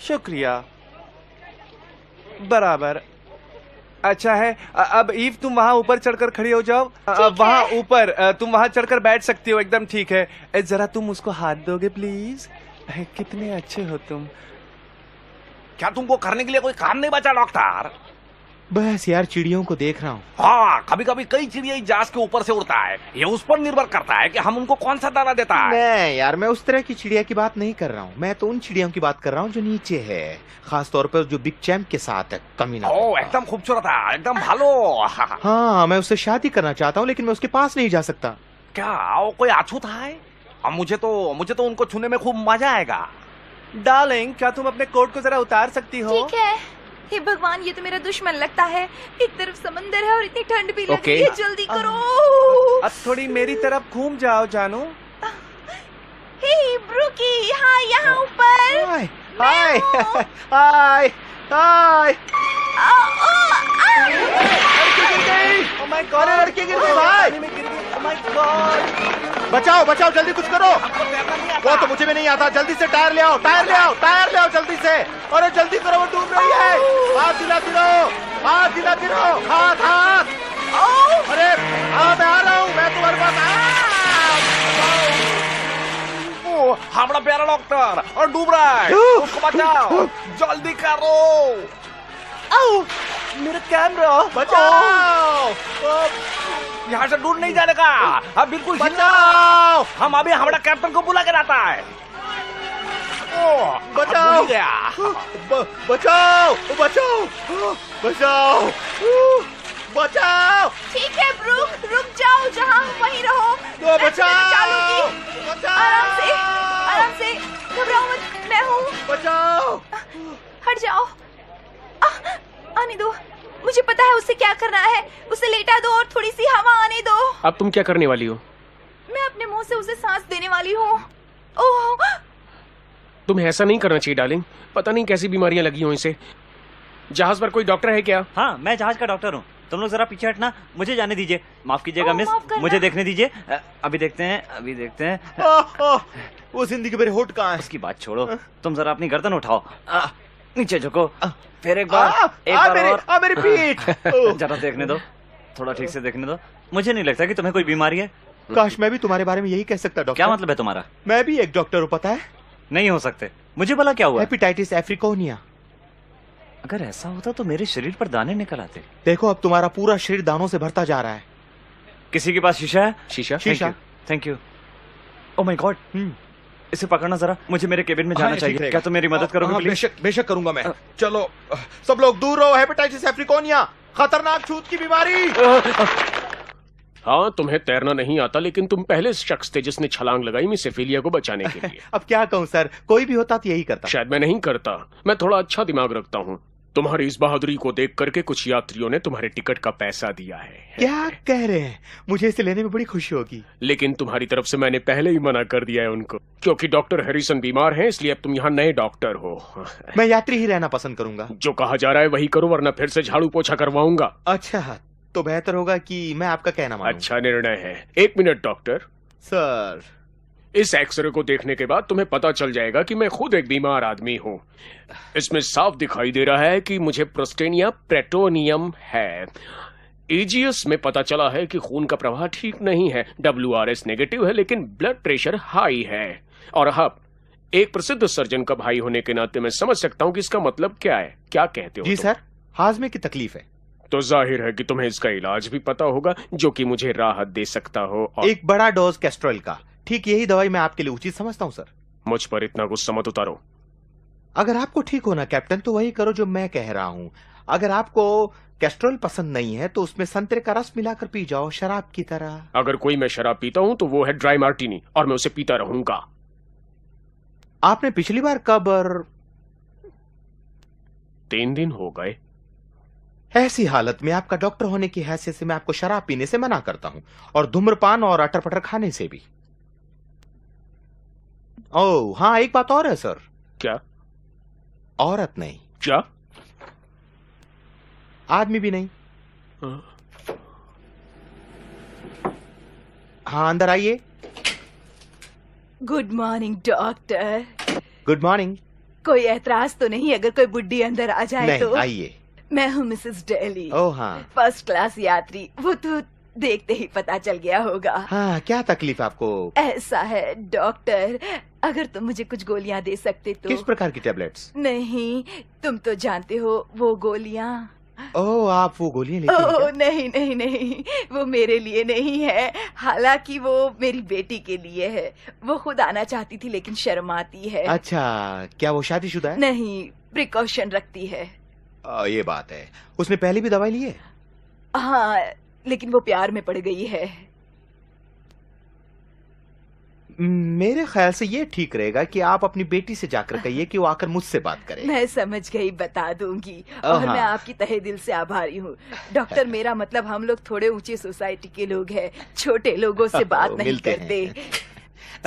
शुक्रिया। बराबर। अच्छा है। अब ईव तुम वहाँ ऊपर चढ़कर खड़ी हो जाओ। वहाँ ऊपर तुम वहाँ चढ़कर बैठ सकती हो। एकदम ठीक है। जरा तुम उसको हाथ दोगे प्लीज? कितने अच्छे हो तुम। क्या तुमको करने के लिए कोई काम नहीं बचा डॉक्टर? बस यार चिड़ियों को देख रहा हूँ। हाँ, कभी कभी कई चिड़िया जहाज के ऊपर से उड़ता है। ये उस पर निर्भर करता है कि हम उनको कौन सा दाना देता है। नहीं यार, मैं उस तरह की चिड़िया की बात नहीं कर रहा हूँ। मैं तो उन चिड़ियों की बात कर रहा हूँ जो नीचे है, खास तौर पर जो बिग चैम्प के साथ है। कमीना। ओ, एकदम खूबसूरत है, एकदम भालो। हाँ, मैं उससे शादी करना चाहता हूँ, लेकिन मैं उसके पास नहीं जा सकता। क्या वो कोई अछूत है? अब मुझे तो उनको छूने में खूब मजा आएगा। डार्लिंग, क्या तुम अपने कोट को जरा उतार सकती हो? ठीक है। हे भगवान, ये तो मेरा दुश्मन लगता है। एक तरफ समंदर है और इतनी ठंड भी लग रही है। जल्दी करो। अब थोड़ी मेरी तरफ घूम जाओ जानू। हे ब्रूकी, हाँ यहाँ ऊपर। हाय हाय हाय हाय। Oh my God, लड़की गिर गई भाई। पानी में गिर गई। Oh my God। बचाओ बचाओ, जल्दी कुछ करो। वो तो मुझे भी नहीं आता। जल्दी से टायर ले आओ, टायर ले आओ, टायर ले आओ जल्दी से। अरे जल्दी करो, वो डूब रही है। हाथ दिलाती रहो, हाथ दिलाती रहो, हाथ हाथ। अरे हाँ, मैं आ रहा हूँ, मैं तुम्हारे पास। हमारा प्यारा डॉक्टर और डूब रहा है, उसको बचाओ, जल्दी करो। मेरा कैमरा बचाओ। यहाँ से दूर नहीं जाने का। अब बिल्कुल बचाओ। हम अभी हमारा कैप्टन को बुला के लाता है। बचाओ बचाओ बचाओ बचाओ बचाओ। ठीक है ब्रूक, रुक जाओ, जहाँ हम वहीं रहो। बचाओ आराम से, घबराओ मत, मैं हूँ। बचाओ। हट जाओ। आने दो, मुझे पता है उसे क्या करना है। उसे लेटा दो और थोड़ी सी हवा आने दो। अब तुम क्या करने वाली हो? मैं अपने मुंह से उसे सांस देने वाली हूँ। ओह, तुम्हें ऐसा नहीं करना चाहिए डार्लिंग। पता नहीं कैसी बीमारियां लगी हो इसे। जहाज पर कोई डॉक्टर है क्या? हाँ, मैं जहाज का डॉक्टर हूँ। तुम लोग जरा पीछे हटना, मुझे जाने दीजिए। माफ कीजिएगा मिस, माफ करना। मुझे देखने दीजिए। अभी देखते हैं। वो जिंदगी मेरे होठ कहाँ है? उसकी बात छोड़ो, तुम जरा अपनी गर्दन उठाओ, नीचे झुको, फिर एक बार और। मेरी पीठ। जरा देखने दो, थोड़ा ठीक से देखने दो। मुझे नहीं लगता कि तुम्हें कोई बीमारी है। काश मैं भी तुम्हारे बारे में यही कह सकता डॉक्टर। क्या मतलब है तुम्हारा? मैं भी एक डॉक्टर हूँ, पता है। नहीं हो सकते। मुझे भला क्या हुआ? हेपेटाइटिस एफ्रिकोनिया। अगर ऐसा होता तो मेरे शरीर पर दाने निकल आते। देखो, अब तुम्हारा पूरा शरीर दानों से भरता जा रहा है। किसी के पास शीशा है? शीशा। Thank you. Oh my God, इसे पकड़ना जरा, मुझे मेरे केबिन में जाना चाहिए। क्या तुम मेरी मदद करोगे प्लीज? बेशक करूंगा मैं। चलो सब लोग दूर रहो। हेपेटाइटिस एफ्रिकोनिया, खतरनाक छूत की बीमारी। हाँ, तुम्हें तैरना नहीं आता, लेकिन तुम पहले शख्स थे जिसने छलांग लगाई मिस ओफेलिया को बचाने के लिए। अब क्या कहूँ सर, कोई भी होता तो यही करता। शायद मैं नहीं करता। मैं थोड़ा अच्छा दिमाग रखता हूँ। तुम्हारी इस बहादुरी को देख करके कुछ यात्रियों ने तुम्हारे टिकट का पैसा दिया है। क्या कह रहे हैं? मुझे इसे लेने में बड़ी खुशी होगी। लेकिन तुम्हारी तरफ से मैंने पहले ही मना कर दिया है उनको, क्योंकि डॉक्टर हैरिसन बीमार हैं, इसलिए अब तुम यहाँ नए डॉक्टर हो। मैं यात्री ही रहना पसंद करूंगा। जो कहा जा रहा है वही करो, वरना फिर से झाड़ू पोछा करवाऊंगा। अच्छा, तो बेहतर होगा कि मैं आपका कहना मानूं। अच्छा निर्णय है। एक मिनट डॉक्टर। सर, इस एक्सरे को देखने के बाद तुम्हें पता चल जाएगा कि मैं खुद एक बीमार आदमी हूँ। इसमें साफ दिखाई दे रहा है कि मुझे प्रोस्टेनिया प्रेटोनियम है। एजीएस में पता चला है कि खून का प्रवाह ठीक नहीं है। WRS नेगेटिव है, लेकिन ब्लड प्रेशर हाई है। और हाँ, एक प्रसिद्ध सर्जन का भाई होने के नाते मैं समझ सकता हूँ कि इसका मतलब क्या है। क्या कहते हो? जी सर, हाजमे की तकलीफ है। तो जाहिर है कि तुम्हें इसका इलाज भी पता होगा, जो कि मुझे राहत दे सकता हो। और एक बड़ा डोज कैस्ट्रॉल का। ठीक यही दवाई मैं आपके लिए उचित समझता हूँ सर। मुझ पर इतना गुस्सा मत उतारो। अगर आपको ठीक होना कैप्टन, तो वही करो जो मैं कह रहा हूँ। अगर आपको कैस्ट्रॉल पसंद नहीं है तो उसमें संतरे का रस मिलाकर पी जाओ, शराब की तरह। अगर कोई मैं शराब पीता हूँ तो वो है ड्राई मार्टिनी, और मैं उसे पीता रहूंगा। आपने पिछली बार कब? 3 दिन हो गए। ऐसी हालत में आपका डॉक्टर होने की हैसियत से मैं आपको शराब पीने से मना करता हूं, और धूम्रपान और अटर पटर खाने से भी। ओह हाँ, एक बात और है सर। क्या? औरत नहीं। क्या? आदमी भी नहीं। हाँ, अंदर आइए। Good morning doctor. Good morning. कोई एतराज तो नहीं अगर कोई बुड्ढी अंदर आ जाए? नहीं, तो आइए। मैं हूँ मिसेस डेली। ओह हाँ। फर्स्ट क्लास यात्री। वो तो देखते ही पता चल गया होगा। हाँ, क्या तकलीफ आपको? ऐसा है डॉक्टर, अगर तुम मुझे कुछ गोलियां दे सकते तो। किस प्रकार की टैबलेट्स? नहीं, तुम तो जानते हो वो गोलियां। ओह, आप वो गोलियां लेते हैं ओह क्या? नहीं नहीं नहीं, वो मेरे लिए नहीं है, हालांकि वो मेरी बेटी के लिए है। वो खुद आना चाहती थी लेकिन शर्म आती है। अच्छा, क्या वो शादीशुदा है? नहीं, प्रिकॉशन रखती है। ये बात है। उसने पहले भी दवाई ली है? हाँ, लेकिन वो प्यार में पड़ गई है। मेरे ख्याल से ये ठीक रहेगा कि आप अपनी बेटी से जाकर कहिए कि वो आकर मुझसे बात करे। मैं समझ गई, बता दूंगी। और मैं आपकी तहे दिल से आभारी हूँ डॉक्टर। मेरा मतलब हम लोग थोड़े ऊंची सोसाइटी के लोग हैं, छोटे लोगों से बात नहीं करते।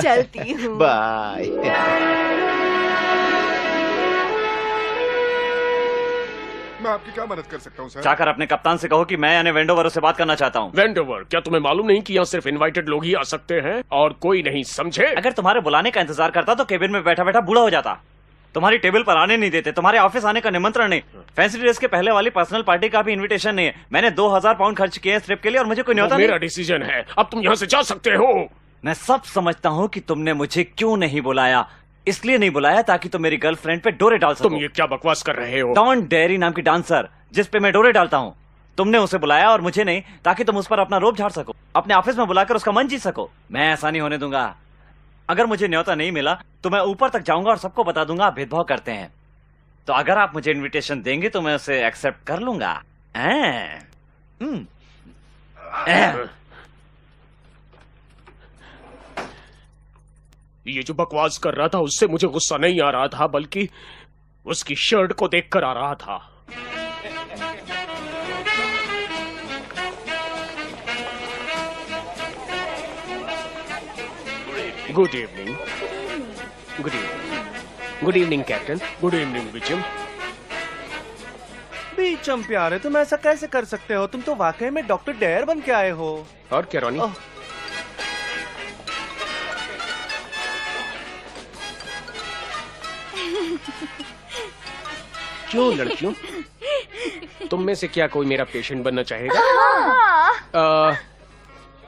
चलती हूँ, बाय। मैं आपकी क्या मदद कर सकता हूँ सर? जाकर अपने कप्तान से कहो कि मैं यानी वेंडोवर से बात करना चाहता हूँ। वेंडोवर, क्या तुम्हें मालूम नहीं कि यहाँ सिर्फ इनवाइटेड लोग ही आ सकते हैं और कोई नहीं, समझे? अगर तुम्हारे बुलाने का इंतजार करता तो केबिन में बैठा बैठा बूढ़ा हो जाता। तुम्हारी टेबल पर आने नहीं देते, तुम्हारे ऑफिस आने का निमंत्रण नहीं, फैंसी ड्रेस के पहले वाली पर्सनल पार्टी का भी इनविटेशन नहीं है। मैंने 2000 पाउंड खर्च किए इस ट्रिप के लिए और मुझे कोई न्योता नहीं। मेरा डिसीजन है, अब तुम यहाँ से जा सकते हो। मैं सब समझता हूँ कि तुमने मुझे क्यों नहीं बुलाया। इसलिए नहीं बुलाया ताकि तुम मेरी गर्लफ्रेंड पे डोरे डाल सको। तुम ये क्या बकवास कर रहे हो? डॉन डेयरी नाम की डांसर जिस पे मैं डोरे डालता हूँ, तुमने उसे बुलाया और मुझे नहीं, ताकि तुम उस पर अपना रोब झाड़ सको, अपने ऑफिस में बुलाकर उसका मन जीत सको। मैं ऐसा नहीं होने दूंगा। अगर मुझे न्योता नहीं मिला तो मैं ऊपर तक जाऊंगा और सबको बता दूंगा भेदभाव करते हैं। तो अगर आप मुझे इनविटेशन देंगे तो मैं उसे एक्सेप्ट कर लूंगा। ये जो बकवास कर रहा था उससे मुझे गुस्सा नहीं आ रहा था, बल्कि उसकी शर्ट को देखकर आ रहा था। Good evening. Good evening. Good evening captain. Good evening Wisdom. Beecham प्यारे, तुम ऐसा कैसे कर सकते हो? तुम तो वाकई में डॉक्टर डेयर बन के आए हो। और क्या रॉनी? क्यों लड़कियों, तुम में से क्या कोई मेरा पेशेंट बनना चाहेगा?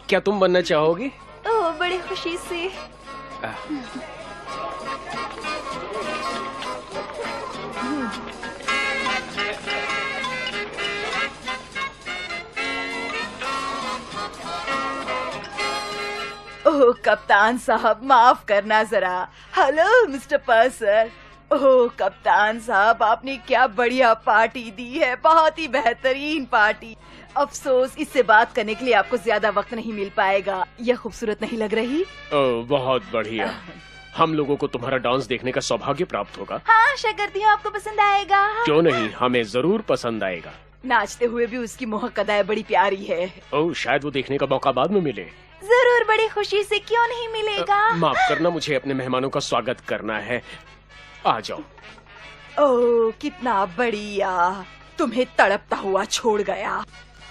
क्या तुम बनना चाहोगी? ओह, बड़ी खुशी से। ओह कप्तान साहब, माफ करना जरा। Hello mister पर्सर। ओह कप्तान साहब, आपने क्या बढ़िया पार्टी दी है, बहुत ही बेहतरीन पार्टी। अफसोस इससे बात करने के लिए आपको ज्यादा वक्त नहीं मिल पाएगा। यह खूबसूरत नहीं लग रही? बहुत बढ़िया। हम लोगों को तुम्हारा डांस देखने का सौभाग्य प्राप्त होगा। हाँ, आशा करती हूँ आपको पसंद आएगा। क्यों नहीं, हमें जरूर पसंद आएगा। नाचते हुए भी उसकी मोहक अदाएं बड़ी प्यारी है। ओह, शायद वो देखने का मौका बाद में मिले। जरूर, बड़ी खुशी से, क्यों नहीं मिलेगा। माफ करना, मुझे अपने मेहमानों का स्वागत करना है। आ जाओ। ओह कितना बढ़िया, तुम्हें तड़पता हुआ छोड़ गया।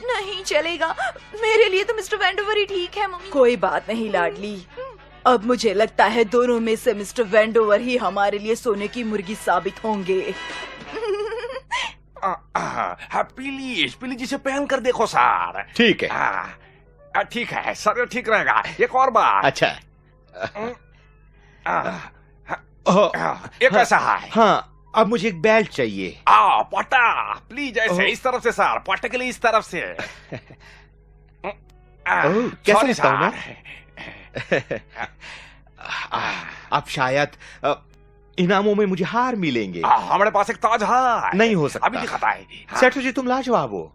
नहीं चलेगा, मेरे लिए तो मिस्टर वेंडोवर ही ठीक है मम्मी। कोई बात नहीं लाडली, अब मुझे लगता है दोनों में से मिस्टर वेंडोवर ही हमारे लिए सोने की मुर्गी साबित होंगे। प्लीज प्लीज इसे पहन कर देखो सर। ठीक है। ठीक है सर, ठीक रहेगा। एक और बात। अच्छा। ये कैसा है? हाँ, अब मुझे एक बेल्ट चाहिए। पटा प्लीज, ऐसे इस तरफ से सर, पटा के लिए इस तरफ से। कैसा लगता हूँ मैं? अब शायद इनामों में मुझे हार मिलेंगे। हमारे पास एक ताज है। नहीं हो सकता। अभी दिखाता है। सेठू जी, तुम लाजवाब हो।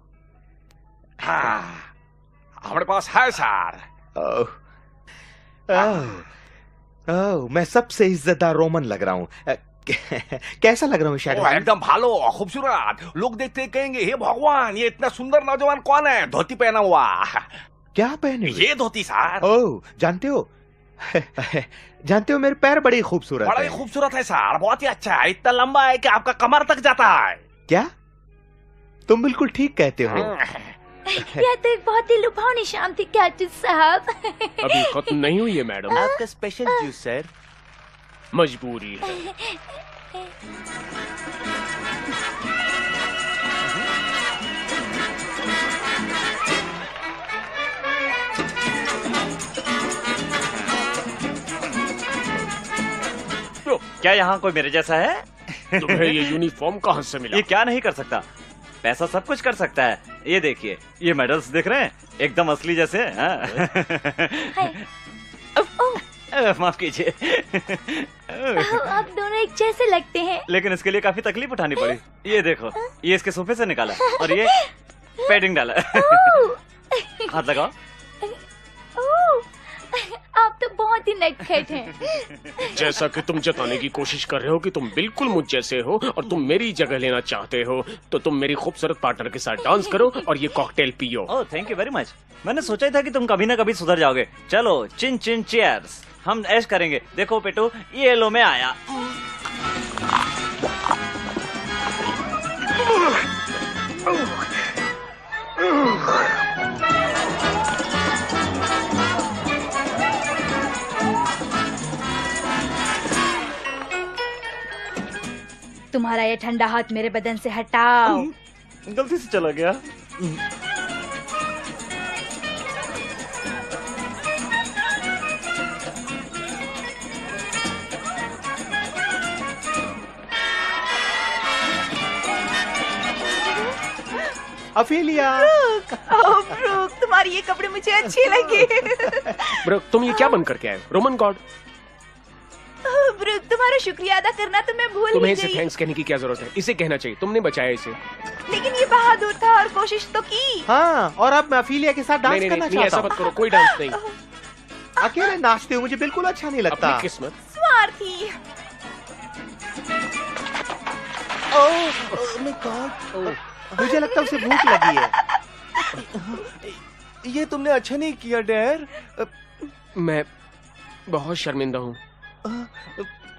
हमारे पास है सर। मैं सबसे इज्जतदार रोमन लग रहा हूँ। कैसा लग रहा हूँ शायद? एकदम भालो, खूबसूरत। लोग देखते कहेंगे, हे भगवान, ये इतना सुंदर नौजवान कौन है, धोती पहना हुआ। क्या पहने? ये धोती सर। ओह, जानते हो जानते हो मेरे पैर बड़े खूबसूरत बड़ा ही खूबसूरत है सर, बहुत ही अच्छा है। इतना लंबा है कि आपका कमर तक जाता है। क्या? तुम बिल्कुल ठीक कहते हो। यह तो एक बहुत ही लुभावनी शाम थी कैप्टन साहब। अभी खत्म नहीं हुई है मैडम। आपका स्पेशल जूस सर। मजबूरी है। क्या यहाँ कोई मेरे जैसा है? तुम्हें ये यूनिफॉर्म कहाँ से मिला? ये क्या नहीं कर सकता? पैसा सब कुछ कर सकता है। ये देखिए, ये मेडल्स देख रहे हैं, एकदम असली जैसे। माफ कीजिए। आप दोनों एक जैसे लगते हैं। लेकिन इसके लिए काफी तकलीफ उठानी पड़ी। ये देखो, ये इसके सोफे से निकाला और ये पैडिंग डाला। हाथ लगाओ। आप तो बहुत ही नटखट हैं। जैसा कि तुम जताने की कोशिश कर रहे हो कि तुम बिल्कुल मुझ जैसे हो और तुम मेरी जगह लेना चाहते हो, तो तुम मेरी खूबसूरत पार्टनर के साथ डांस करो और ये कॉकटेल पियो। ओह, थैंक यू वेरी मच। मैंने सोचा ही था कि तुम कभी ना कभी सुधर जाओगे। चलो, चिन चिन चीयर्स, हम ऐश करेंगे। देखो पेटू, ये लो मैं आया। तुम्हारा ये ठंडा हाथ मेरे बदन से हटाओ। गलती से चला गया। अफीलिया। ब्रूक, तुम्हारी ये कपड़े मुझे अच्छे लगे। ब्रूक, तुम ये क्या बन करके आए? Roman God? ब्रूक, तुम्हारा शुक्रिया अदा करना तो मैं भूल तुम्हें ही इसे गई। थैंक्स कहने की क्या जरूरत है? इसे कहना चाहिए, तुमने बचाया इसे। लेकिन ये बहादुर था और कोशिश तो की। हाँ, और अब मैं अफीलिया के साथ डांस नहीं, करना नहीं, ऐसा चाहता मत करो, कोई डांस नहीं। अकेले नाचते हो मुझे बिल्कुल अच्छा नहीं लगता। अपनी किस्मत। स्वार्थी। मुझे लगता है उसे भूख लगी है। ये तुमने अच्छा नहीं किया डेर। मैं बहुत शर्मिंदा हूँ।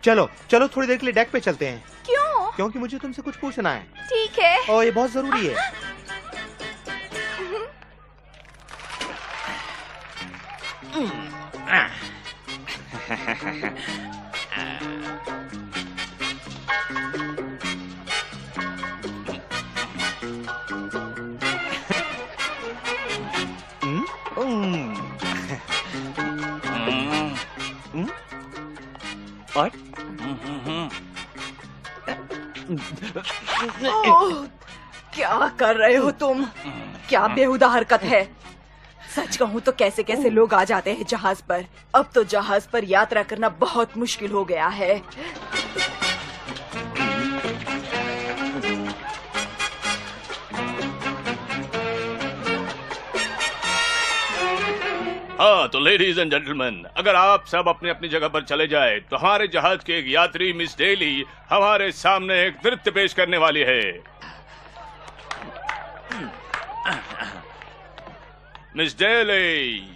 चलो चलो, थोड़ी देर के लिए डेक पे चलते हैं। क्यों? क्योंकि मुझे तुमसे कुछ पूछना है। ठीक है। और ये बहुत जरूरी है। ओह, क्या कर रहे हो तुम? क्या बेहुदा हरकत है। सच कहूँ तो कैसे कैसे लोग आ जाते हैं जहाज पर। अब तो जहाज पर यात्रा करना बहुत मुश्किल हो गया है। हाँ तो लेडीज एंड जेंटलमैन, अगर आप सब अपनी अपनी जगह पर चले जाए तो हमारे जहाज की एक यात्री मिस डेली हमारे सामने एक नृत्य पेश करने वाली है। Miss daily.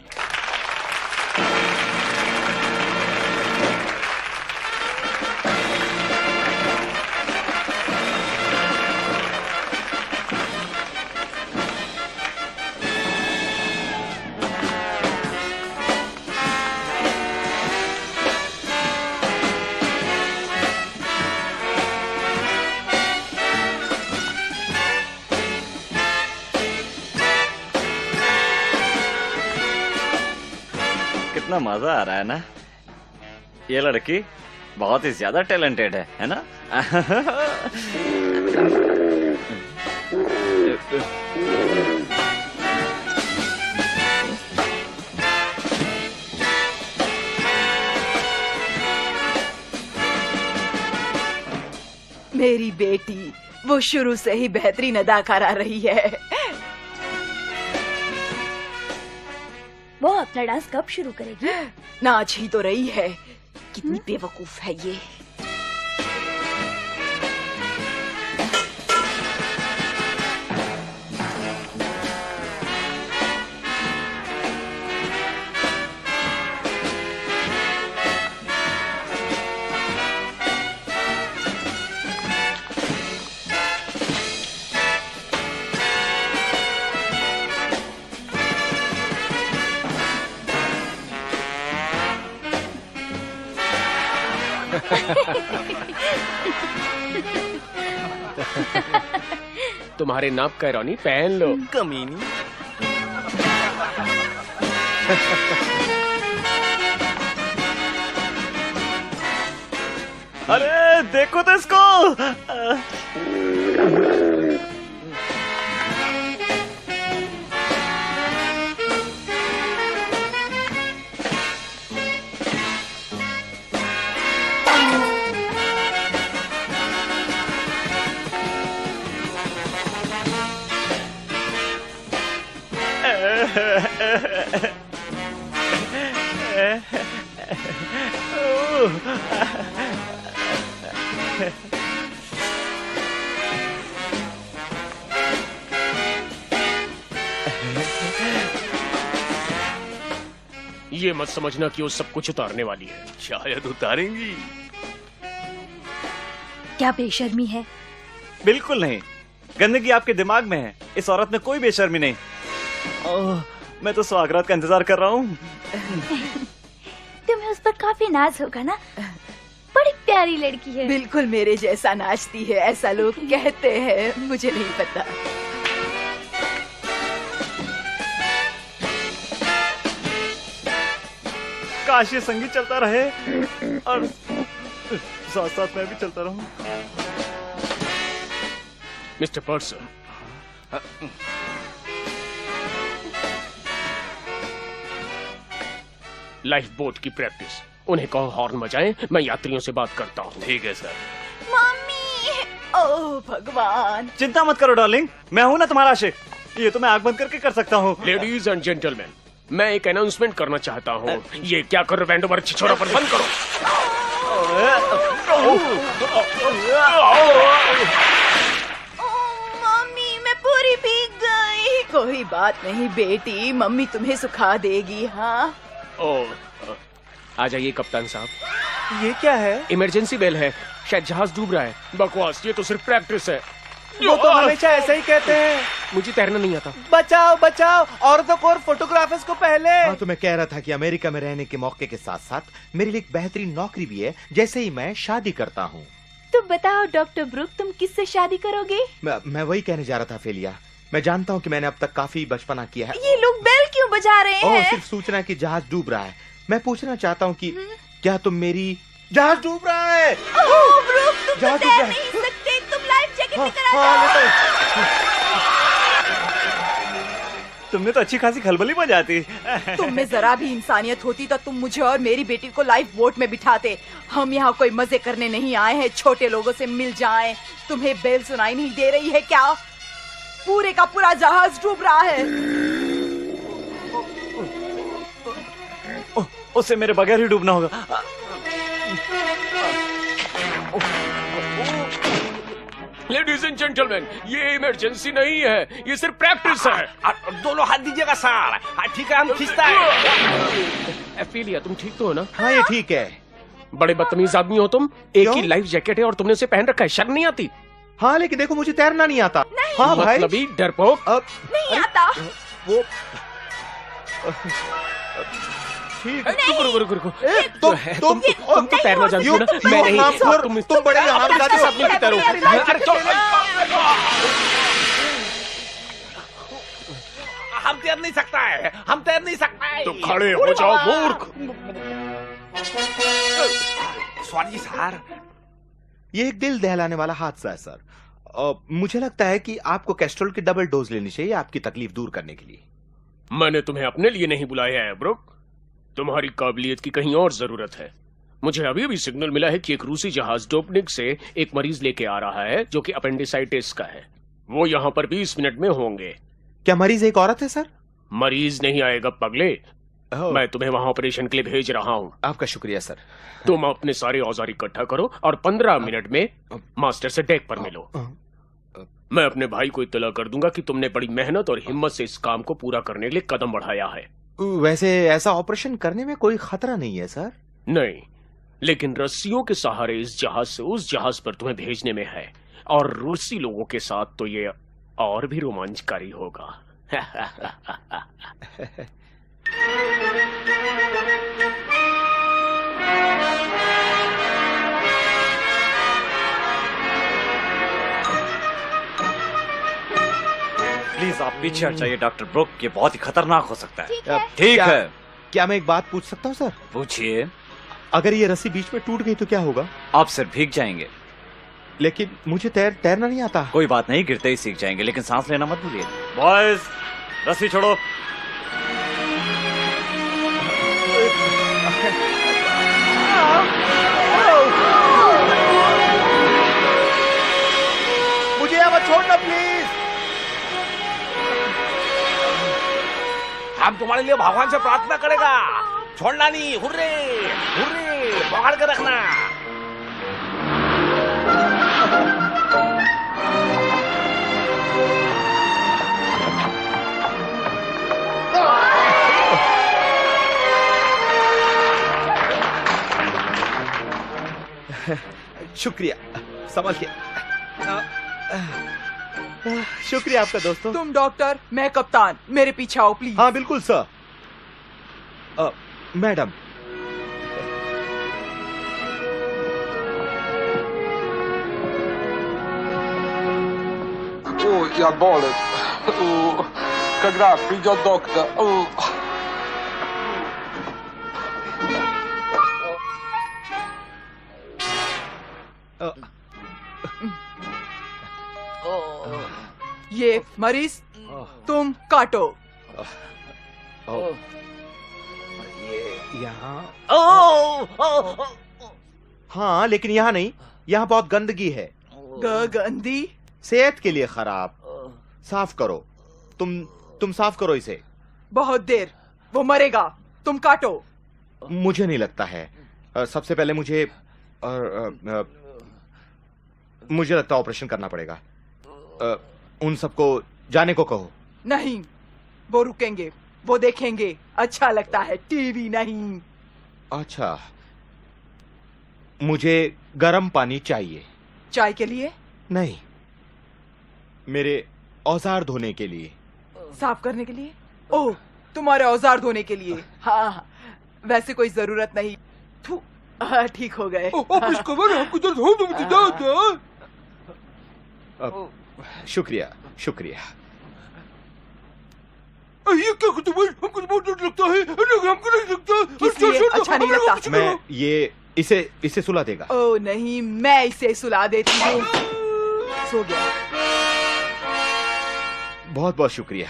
कितना मजा आ रहा है ना। ये लड़की बहुत ही ज्यादा टैलेंटेड है ना? मेरी बेटी वो शुरू से ही बेहतरीन अदाकारा रही है। वो अपना डांस कब शुरू करेगी? नाच ही तो रही है। कितनी बेवकूफ है ये। तुम्हारे नाप का रोनी पहन लो। कमीनी। अरे देखो तो इसको। ये मत समझना कि वो सब कुछ उतारने वाली है। शायद उतारेंगी। क्या बेशर्मी है? बिल्कुल नहीं, गंदगी आपके दिमाग में है। इस औरत में कोई बेशर्मी नहीं। ओह, मैं तो स्वागत का इंतजार कर रहा हूँ। तुम्हें उस पर काफी नाज होगा ना? बड़ी प्यारी लड़की है। बिल्कुल मेरे जैसा नाचती है, ऐसा लोग कहते हैं, मुझे नहीं पता। काश ये संगीत चलता रहे और साथ साथ मैं भी चलता रहूं। मिस्टर पर्सन, लाइफ बोट की प्रैक्टिस। उन्हें कहो हॉर्न बजाएं, मैं यात्रियों से बात करता हूँ। ठीक है सर। मम्मी, ओह भगवान। चिंता मत करो डार्लिंग, मैं हूँ ना तुम्हारा आशिक। ये तो मैं आंख बंद करके कर सकता हूँ। लेडीज एंड जेंटलमैन, मैं एक अनाउंसमेंट करना चाहता हूँ। ये क्या कर रहे हो? छिछोरा पर बंद करो। मम्मी, मैं पूरी भीग गई। कोई बात नहीं बेटी, मम्मी तुम्हें सुखा देगी। हाँ, आ जाइए कप्तान साहब। ये क्या है? इमरजेंसी बेल है, शायद जहाज डूब रहा है। बकवास, ये तो सिर्फ प्रैक्टिस है। वो तो हमेशा ऐसा ही कहते हैं। मुझे तैरना नहीं आता। बचाओ बचाओ, औरतों को और फोटोग्राफर्स को पहले। हाँ, तो मैं कह रहा था कि अमेरिका में रहने के मौके के साथ साथ मेरे लिए एक बेहतरीन नौकरी भी है, जैसे ही मैं शादी करता हूँ। तुम बताओ डॉक्टर ब्रुक, तुम किससे शादी करोगे? मैं वही कहने जा रहा था फेलिया। मैं जानता हूँ कि मैंने अब तक काफी बचपना किया है। ये लोग बेल क्यों बजा रहे हैं? सिर्फ सूचना कि जहाज डूब रहा है। मैं पूछना चाहता हूँ कि क्या तुम मेरी जहाज डूब रहा है? ओह ब्रुक, तुम तो तैर नहीं सकते, तुम लाइफ जैकेट लेकर आ जाओ। तुमने तो अच्छी खासी खलबली बजाती। तुम में जरा भी इंसानियत होती तो तुम मुझे और मेरी बेटी को लाइफ बोट में बिठाते। हम यहाँ कोई मजे करने नहीं आए हैं, छोटे लोगों से मिल जाएं। तुम्हें बेल सुनाई नहीं दे रही है क्या? पूरे का पूरा जहाज डूब रहा है। उसे मेरे बगैर ही डूबना होगा। लेडीज एंड जेंटलमैन, ये इमरजेंसी नहीं है, ये सिर्फ प्रैक्टिस है। दोनों हाथ दीजिएगा सर। ठीक है, हम खींचता है। एफिलिया, तुम ठीक तो हो ना? हाँ, ये ठीक है। बड़े बदतमीज आदमी हो तुम। एक ही लाइफ जैकेट है और तुमने उसे पहन रखा है, शर्म नहीं आती? हाँ, लेकिन देखो मुझे तैरना नहीं आता। नहीं। हाँ भाई, मतलब ही डरपोक। नहीं आता। वो रुको। तुम तो तैरना जानती हो ना? मैं नहीं। तुम बड़े हरामजादे आदमी की तरह हो। हम तैर नहीं सकता है, हम तैर नहीं सकता है। तो खड़े हो जाओ मूर्ख। Sorry sir. ये एक दिल दहलाने वाला हादसा है सर। मुझे लगता है कि आपको कैस्ट्रोल की डबल डोज लेनी चाहिए आपकी तकलीफ दूर करने के लिए। मैंने तुम्हें अपने लिए नहीं बुलाया है ब्रुक, तुम्हारी काबिलियत की कहीं और जरूरत है। मुझे अभी भी सिग्नल मिला है कि एक रूसी जहाज डोपनिक से एक मरीज लेके आ रहा है जो कि अपेंडिसाइटिस का है। वो यहाँ पर 20 मिनट में होंगे। क्या मरीज एक औरत है सर? मरीज नहीं आएगा पगले, मैं तुम्हें वहां ऑपरेशन के लिए भेज रहा हूँ। आपका शुक्रिया सर। तुम अपने सारे औजार इकट्ठा करो और 15 मिनट में मास्टर से डेक पर मिलो। मैं अपने भाई को इत्तला कर दूंगा कि तुमने बड़ी मेहनत और हिम्मत से इस काम को पूरा करने के लिए कदम बढ़ाया है। वैसे ऐसा ऑपरेशन करने में कोई खतरा नहीं है सर? नहीं, लेकिन रस्सियों के सहारे इस जहाज से उस जहाज पर तुम्हें भेजने में है, और रूसी लोगों के साथ तो ये और भी रोमांचकारी होगा। प्लीज आप पीछे हट जाइए डॉक्टर ब्रुक, ये बहुत ही खतरनाक हो सकता है। ठीक है। ठीक है। क्या मैं एक बात पूछ सकता हूँ सर? पूछिए। अगर ये रस्सी बीच में टूट गई तो क्या होगा? आप सिर्फ भीग जाएंगे। लेकिन मुझे तैरना नहीं आता। कोई बात नहीं, गिरते ही सीख जाएंगे, लेकिन सांस लेना मत भूलिए। बॉयज, रस्सी छोड़ो। मुझे यहाँ मत छोड़ना प्लीज। हम तुम्हारे लिए भगवान से प्रार्थना करेगा, छोड़ना नहीं। हुर्रे हुर्रे, पकड़ के रखना। शुक्रिया, समझ गया। शुक्रिया आपका दोस्तों। तुम डॉक्टर, मैं कप्तान, मेरे पीछे आओ प्लीज। हाँ बिल्कुल सर। Madam, Ja bolę. Когда придет доктор. ये मरीज तुम काटो। यहाँ? हाँ लेकिन यहाँ नहीं, यहाँ बहुत गंदगी है। गंदी? सेहत के लिए खराब। साफ करो। तुम साफ करो इसे। बहुत देर, वो मरेगा। तुम काटो। मुझे नहीं लगता है। सबसे पहले मुझे लगता है ऑपरेशन करना पड़ेगा। उन सबको जाने को कहो। नहीं, वो रुकेंगे, वो देखेंगे। अच्छा लगता है, टीवी नहीं। अच्छा, मुझे गर्म पानी चाहिए। चाय के लिए? नहीं, मेरे औजार धोने के लिए। साफ करने के लिए? ओह, तुम्हारे औजार धोने के लिए। हाँ, वैसे कोई जरूरत नहीं। ठीक हो गए। शुक्रिया शुक्रिया। ये क्या हमको बहुत डर लगता है। हमको नहीं लगता। अच्छा नहीं लगता। मैं इसे सुला देगा। ओह नहीं, मैं इसे सुला देती हूँ। सो गया। बहुत बहुत शुक्रिया।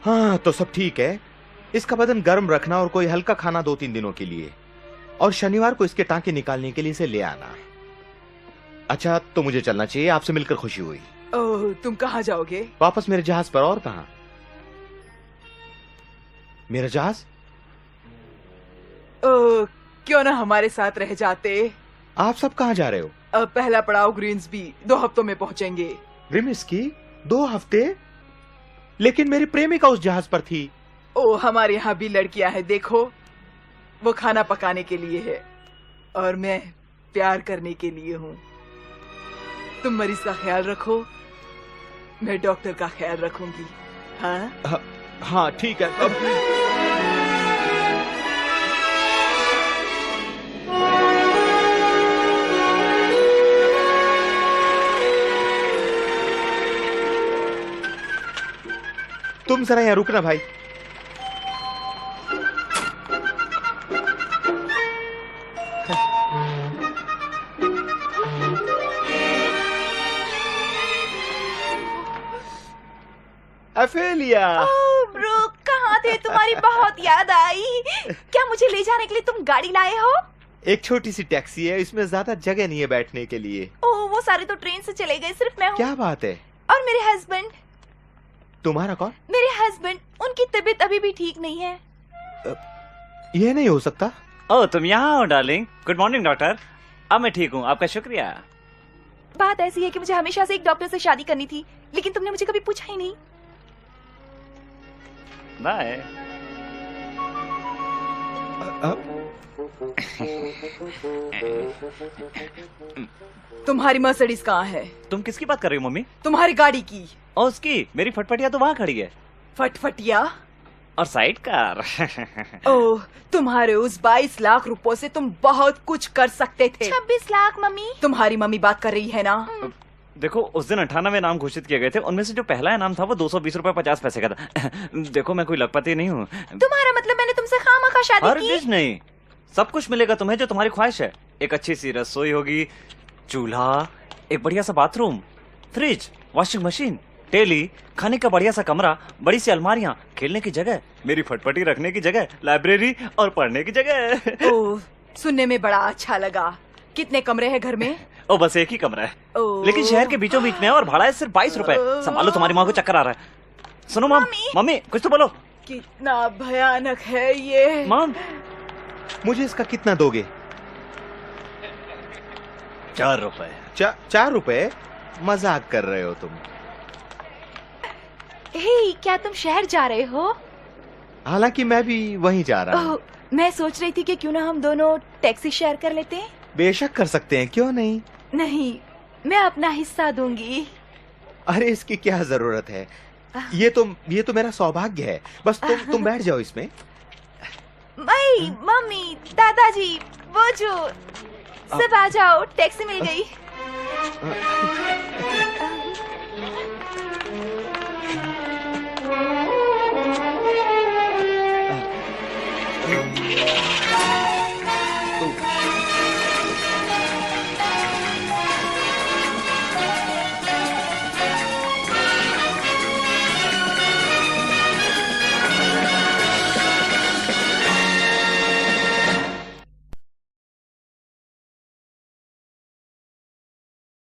हाँ तो सब ठीक है। इसका बदन गर्म रखना और कोई हल्का खाना 2-3 दिनों के लिए, और शनिवार को इसके टांके निकालने के लिए इसे ले आना। अच्छा तो मुझे चलना चाहिए। आपसे मिलकर खुशी हुई। ओह, तुम कहाँ जाओगे? वापस मेरे जहाज पर। और कहाँ? मेरा जहाज? ओह, क्यों ना हमारे साथ रह जाते। आप सब कहाँ जा रहे हो? पहला पड़ाव ग्रीन्सबी, 2 हफ्तों में पहुंचेंगे। रिमिस्की 2 हफ्ते? लेकिन मेरी प्रेमिका उस जहाज पर थी। ओह, हमारे यहाँ भी लड़कियां हैं, देखो। वो खाना पकाने के लिए है और मैं प्यार करने के लिए हूँ। तुम मरीज का ख्याल रखो, मैं डॉक्टर का ख्याल रखूंगी। हाँ हाँ ठीक है। तुम जरा यहाँ रुकना भाई। अफेलिया। ब्रूक, कहाँ थे? तुम्हारी बहुत याद आई। क्या मुझे ले जाने के लिए तुम गाड़ी लाए हो? एक छोटी सी टैक्सी है, इसमें ज्यादा जगह नहीं है बैठने के लिए। ओह, वो सारे तो ट्रेन से चले गए, सिर्फ मैं हूँ। क्या बात है? और मेरे हस्बैंड। तुम्हारा कौन? मेरे हस्बैंड, उनकी तबीयत अभी भी ठीक नहीं है। ये नहीं हो सकता। ओह, तुम यहाँ हो डार्लिंग। Good morning doctor. अब मैं ठीक हूँ, आपका शुक्रिया। बात ऐसी है कि मुझे हमेशा से एक डॉक्टर से शादी करनी थी, लेकिन तुमने मुझे कभी पूछा ही नहीं। बाय। तुम्हारी मर्सिडीज कहाँ है? तुम किसकी बात कर रही हो मम्मी? तुम्हारी गाड़ी की। और उसकी मेरी फटफटिया तो वहाँ खड़ी है। फटफटिया और साइड कार। ओह, तुम्हारे उस 22 लाख रुपयों से तुम बहुत कुछ कर सकते थे। 26 लाख मम्मी। तुम्हारी मम्मी बात कर रही है ना? देखो उस दिन 98 नाम घोषित किए गए थे, उनमें से जो पहला इनाम था वो 220 रुपए 50 पैसे का था। देखो मैं कोई लखपति नहीं हूँ। तुम्हारा मतलब मैंने तुमसे खामखा शादी की? हरगिज नहीं, सब कुछ मिलेगा तुम्हें जो तुम्हारी ख्वाहिश है। एक अच्छी सी रसोई होगी, चूल्हा, एक बढ़िया सा bathroom, fridge, washing machine, telly, खाने का बढ़िया सा कमरा, बड़ी सी अलमारियाँ, खेलने की जगह, मेरी फटफटी रखने की जगह, लाइब्रेरी और पढ़ने की जगह। ओह, सुनने में बड़ा अच्छा लगा। कितने कमरे हैं घर में? ओ बस एक ही कमरा है, लेकिन शहर के बीचों बीच में है और भाड़ा है सिर्फ 22 रुपए। संभालो, तुम्हारी माँ को चक्कर आ रहा है। सुनो मम, मम्मी कुछ तो बोलो। कितना भयानक है ये। मम, मुझे इसका कितना दोगे? 4 रुपए। 4 रुपए? मजाक कर रहे हो तुम? हे, क्या तुम शहर जा रहे हो? हालांकि मैं भी वहीं जा रहा हूँ। मैं सोच रही थी कि क्यों ना हम दोनों टैक्सी शेयर कर लेते हैं। बेशक कर सकते हैं, क्यों नहीं? नहीं, मैं अपना हिस्सा दूंगी। अरे इसकी क्या जरूरत है? ये तो मेरा सौभाग्य है। बस तुम बैठ जाओ इसमें। मम्मी, दादाजी, वो जो सब आ जाओ, टैक्सी मिल गई।